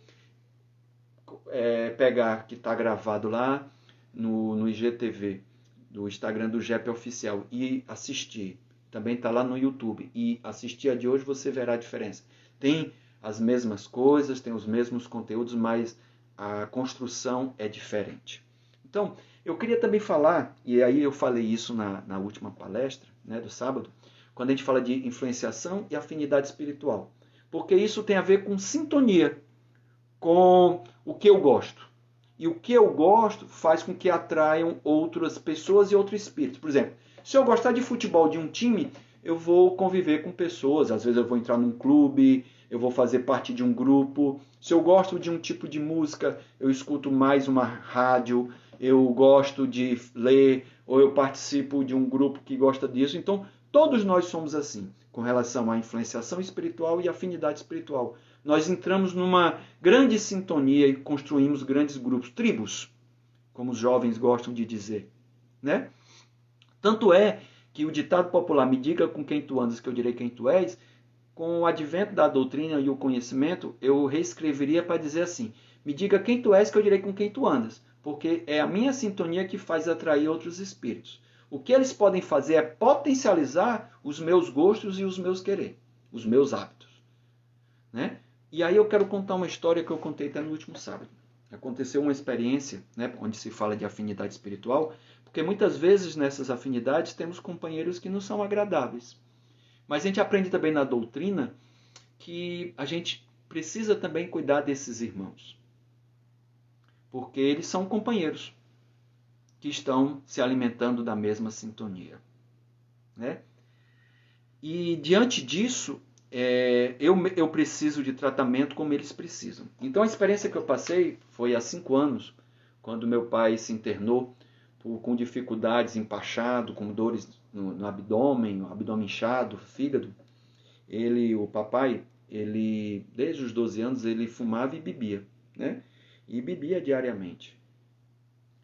pegar, que está gravado lá no IGTV, do Instagram do GEP Oficial, e assistir, também está lá no YouTube, e assistir a de hoje, você verá a diferença. Tem as mesmas coisas, tem os mesmos conteúdos, mas a construção é diferente. Então, eu queria também falar, e aí eu falei isso na última palestra, né, do sábado, quando a gente fala de influenciação e afinidade espiritual, porque isso tem a ver com sintonia, com o que eu gosto. E o que eu gosto faz com que atraiam outras pessoas e outros espíritos. Por exemplo, se eu gostar de futebol de um time, eu vou conviver com pessoas. Às vezes eu vou entrar num clube, eu vou fazer parte de um grupo. Se eu gosto de um tipo de música, eu escuto mais uma rádio. Eu gosto de ler, ou eu participo de um grupo que gosta disso. Então, todos nós somos assim, com relação à influenciação espiritual e afinidade espiritual. Nós entramos numa grande sintonia e construímos grandes grupos, tribos, como os jovens gostam de dizer, né? Tanto é que o ditado popular, me diga com quem tu andas que eu direi quem tu és, com o advento da doutrina e o conhecimento, eu reescreveria para dizer assim, me diga quem tu és que eu direi com quem tu andas, porque é a minha sintonia que faz atrair outros espíritos. O que eles podem fazer é potencializar os meus gostos e os meus querer, os meus hábitos, né? E aí eu quero contar uma história que eu contei até no último sábado. Aconteceu uma experiência, né, onde se fala de afinidade espiritual, porque muitas vezes nessas afinidades temos companheiros que não são agradáveis. Mas a gente aprende também na doutrina que a gente precisa também cuidar desses irmãos, porque eles são companheiros que estão se alimentando da mesma sintonia, né? E diante disso, eu preciso de tratamento como eles precisam. Então a experiência que eu passei foi há 5 anos, quando meu pai se internou com dificuldades, empachado, com dores no abdômen, o abdômen inchado, fígado. O papai, desde os 12 anos, ele fumava e bebia, né? E bebia diariamente.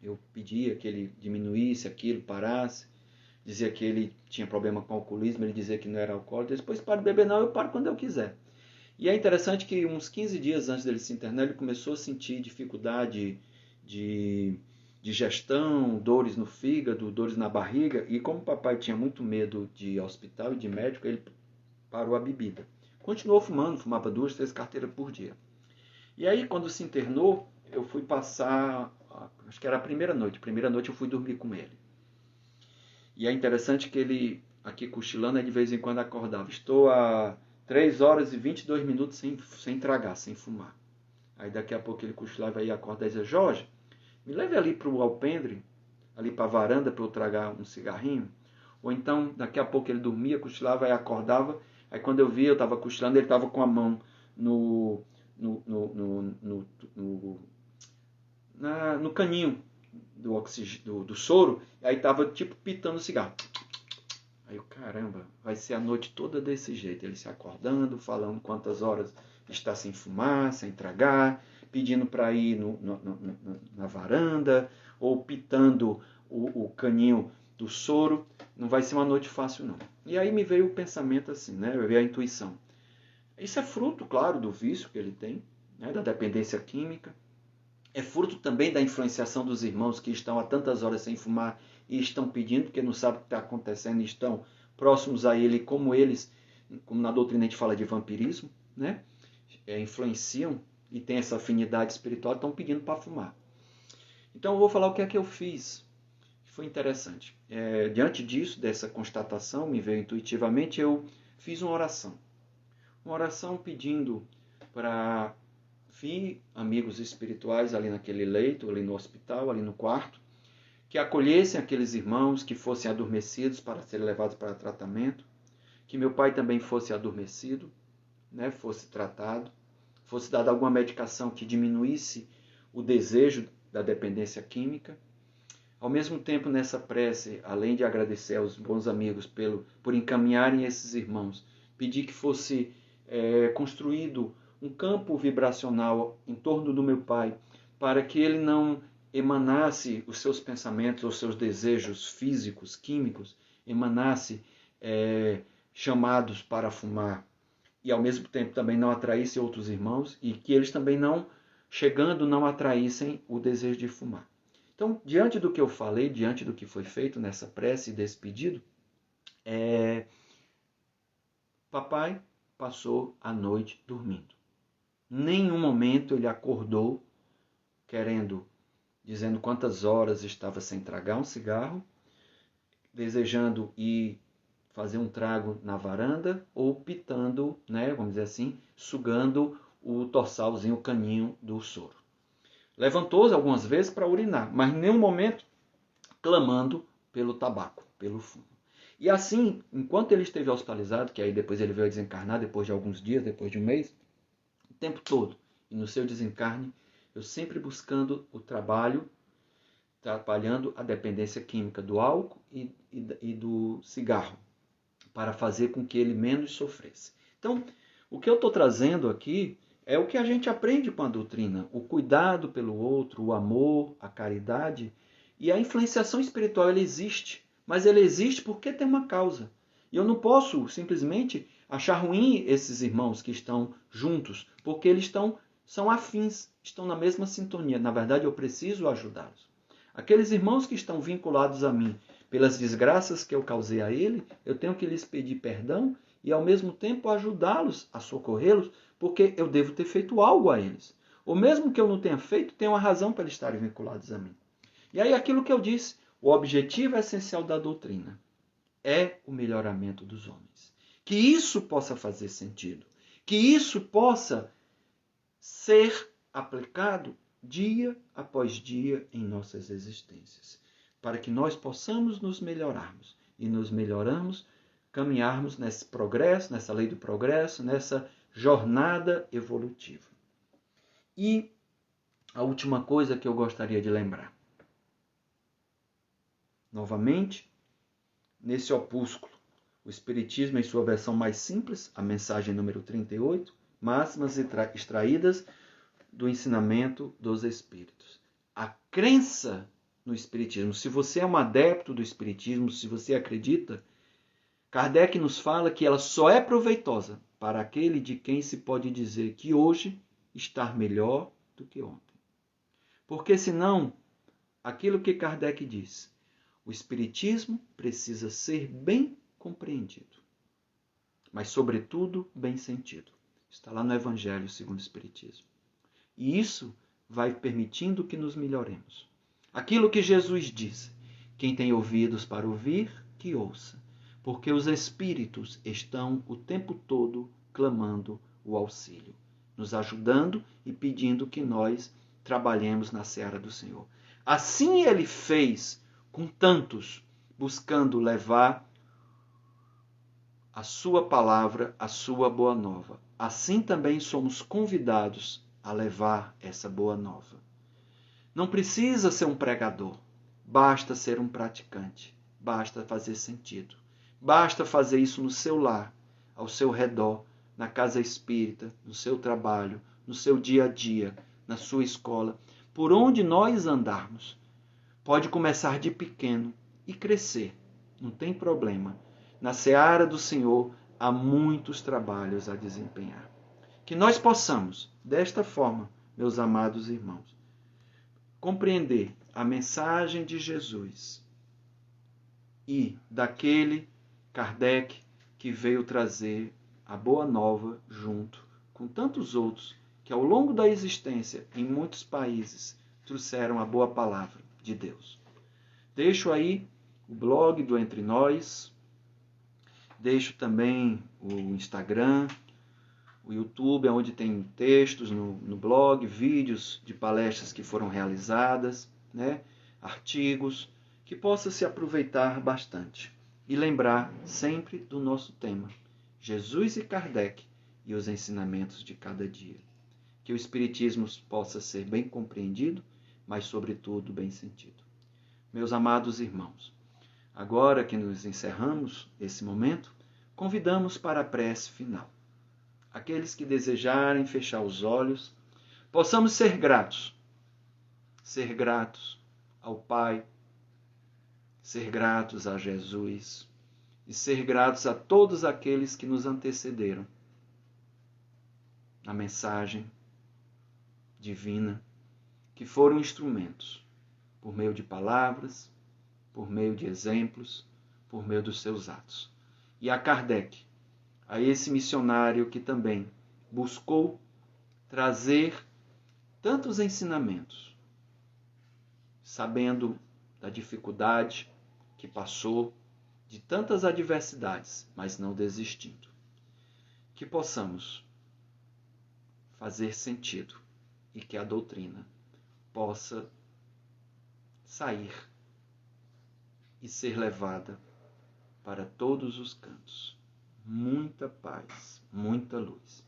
Eu pedia que ele diminuísse aquilo, parasse. Dizia que ele tinha problema com alcoolismo, ele dizia que não era alcoólatra. Depois, para de beber não, eu paro quando eu quiser. E é interessante que uns 15 dias antes dele se internar, ele começou a sentir dificuldade de digestão, dores no fígado, dores na barriga. E como o papai tinha muito medo de hospital e de médico, ele parou a bebida. Continuou fumando, fumava 2, 3 carteiras por dia. E aí, quando se internou, eu fui passar, acho que era a primeira noite. Primeira noite eu fui dormir com ele. E é interessante que ele, aqui cochilando, de vez em quando acordava. Estou há 3 horas e 22 minutos sem tragar, sem fumar. Aí daqui a pouco ele cochilava e acordava e dizia: Jorge, me leve ali para o alpendre, ali para a varanda para eu tragar um cigarrinho. Ou então, daqui a pouco ele dormia, cochilava e acordava. Aí quando eu via, eu estava cochilando, ele estava com a mão no caninho do soro, e aí estava tipo pitando o cigarro. Aí eu, caramba, vai ser a noite toda desse jeito. Ele se acordando, falando quantas horas está sem fumar, sem tragar, pedindo para ir na varanda, ou pitando o caninho do soro. Não vai ser uma noite fácil, não. E aí me veio o pensamento assim, né? Veio a intuição. Isso é fruto, claro, do vício que ele tem, né? Da dependência química. É fruto também da influenciação dos irmãos que estão há tantas horas sem fumar e estão pedindo, porque não sabem o que está acontecendo e estão próximos a ele, como na doutrina a gente fala de vampirismo, né? Influenciam e têm essa afinidade espiritual, estão pedindo para fumar. Então eu vou falar o que é que eu fiz. Foi interessante. Diante disso, dessa constatação, me veio intuitivamente, eu fiz uma oração. Uma oração pedindo para amigos espirituais ali naquele leito, ali no hospital, ali no quarto, que acolhessem aqueles irmãos que fossem adormecidos para serem levados para tratamento, que meu pai também fosse adormecido, né, fosse tratado, fosse dada alguma medicação que diminuísse o desejo da dependência química. Ao mesmo tempo, nessa prece, além de agradecer aos bons amigos por encaminharem esses irmãos, pedir que fosse construído um campo vibracional em torno do meu pai, para que ele não emanasse os seus pensamentos, os seus desejos físicos, químicos, emanasse chamados para fumar, e ao mesmo tempo também não atraísse outros irmãos, e que eles também não atraíssem o desejo de fumar. Então, diante do que eu falei, diante do que foi feito nessa prece e desse pedido, papai passou a noite dormindo. Nenhum momento ele acordou dizendo quantas horas estava sem tragar um cigarro, desejando ir fazer um trago na varanda ou pitando, né, vamos dizer assim, sugando o torsalzinho, o caninho do soro. Levantou-se algumas vezes para urinar, mas em nenhum momento clamando pelo tabaco, pelo fumo. E assim, enquanto ele esteve hospitalizado, que aí depois ele veio a desencarnar, depois de alguns dias, depois de um mês, o tempo todo, e no seu desencarne, eu sempre buscando o trabalhando a dependência química do álcool e do cigarro, para fazer com que ele menos sofresse. Então, o que eu estou trazendo aqui é o que a gente aprende com a doutrina, o cuidado pelo outro, o amor, a caridade, e a influenciação espiritual, ela existe, mas ela existe porque tem uma causa. E eu não posso simplesmente achar ruim esses irmãos que estão juntos, porque eles são afins, estão na mesma sintonia. Na verdade, eu preciso ajudá-los. Aqueles irmãos que estão vinculados a mim pelas desgraças que eu causei a ele, eu tenho que lhes pedir perdão e, ao mesmo tempo, ajudá-los a socorrê-los, porque eu devo ter feito algo a eles. Ou mesmo que eu não tenha feito, tem uma razão para eles estarem vinculados a mim. E aí, aquilo que eu disse, o objetivo essencial da doutrina é o melhoramento dos homens. Que isso possa fazer sentido. Que isso possa ser aplicado dia após dia em nossas existências. Para que nós possamos nos melhorarmos. E nos melhoramos caminharmos nesse progresso, nessa lei do progresso, nessa jornada evolutiva. E a última coisa que eu gostaria de lembrar. Novamente, nesse opúsculo, o Espiritismo em sua versão mais simples, a mensagem número 38, máximas extraídas do ensinamento dos Espíritos. A crença no Espiritismo, se você é um adepto do Espiritismo, se você acredita, Kardec nos fala que ela só é proveitosa para aquele de quem se pode dizer que hoje está melhor do que ontem. Porque senão, aquilo que Kardec diz, o Espiritismo precisa ser bem compreendido, mas sobretudo bem sentido. Está lá no Evangelho segundo o Espiritismo. E isso vai permitindo que nos melhoremos. Aquilo que Jesus disse, quem tem ouvidos para ouvir, que ouça, porque os Espíritos estão o tempo todo clamando o auxílio, nos ajudando e pedindo que nós trabalhemos na seara do Senhor. Assim ele fez com tantos, buscando levar a sua palavra, a sua boa nova. Assim também somos convidados a levar essa boa nova. Não precisa ser um pregador, basta ser um praticante, basta fazer sentido. Basta fazer isso no seu lar, ao seu redor, na casa espírita, no seu trabalho, no seu dia a dia, na sua escola, por onde nós andarmos. Pode começar de pequeno e crescer, não tem problema. Na seara do Senhor há muitos trabalhos a desempenhar. Que nós possamos, desta forma, meus amados irmãos, compreender a mensagem de Jesus e daquele Kardec que veio trazer a boa nova junto com tantos outros que ao longo da existência em muitos países trouxeram a boa palavra de Deus. Deixo aí o blog do Entre Nós, deixo também o Instagram, o YouTube, onde tem textos no blog, vídeos de palestras que foram realizadas, artigos, que possa se aproveitar bastante. E lembrar sempre do nosso tema, Jesus e Kardec e os ensinamentos de cada dia. Que o Espiritismo possa ser bem compreendido, mas sobretudo bem sentido. Meus amados irmãos, agora que nos encerramos esse momento, convidamos para a prece final. Aqueles que desejarem fechar os olhos, possamos ser gratos ao Pai, ser gratos a Jesus e ser gratos a todos aqueles que nos antecederam na mensagem divina, que foram instrumentos, por meio de palavras, por meio de exemplos, por meio dos seus atos. E a Kardec, a esse missionário que também buscou trazer tantos ensinamentos, sabendo da dificuldade que passou, de tantas adversidades, mas não desistindo. Que possamos fazer sentido e que a doutrina possa sair e ser levada para todos os cantos. Muita paz, muita luz.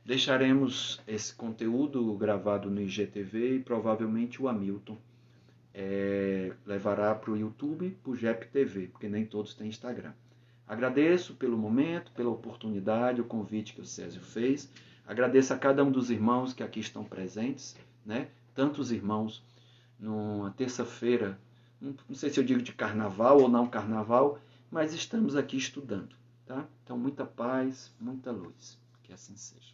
Deixaremos esse conteúdo gravado no IGTV e provavelmente o Hamilton levará para o YouTube, para o GEP-TV, porque nem todos têm Instagram. Agradeço pelo momento, pela oportunidade, o convite que o Césio fez. Agradeço a cada um dos irmãos que aqui estão presentes, tantos irmãos numa terça-feira, não sei se eu digo de carnaval ou não carnaval, mas estamos aqui estudando. Tá? Então, muita paz, muita luz. Que assim seja.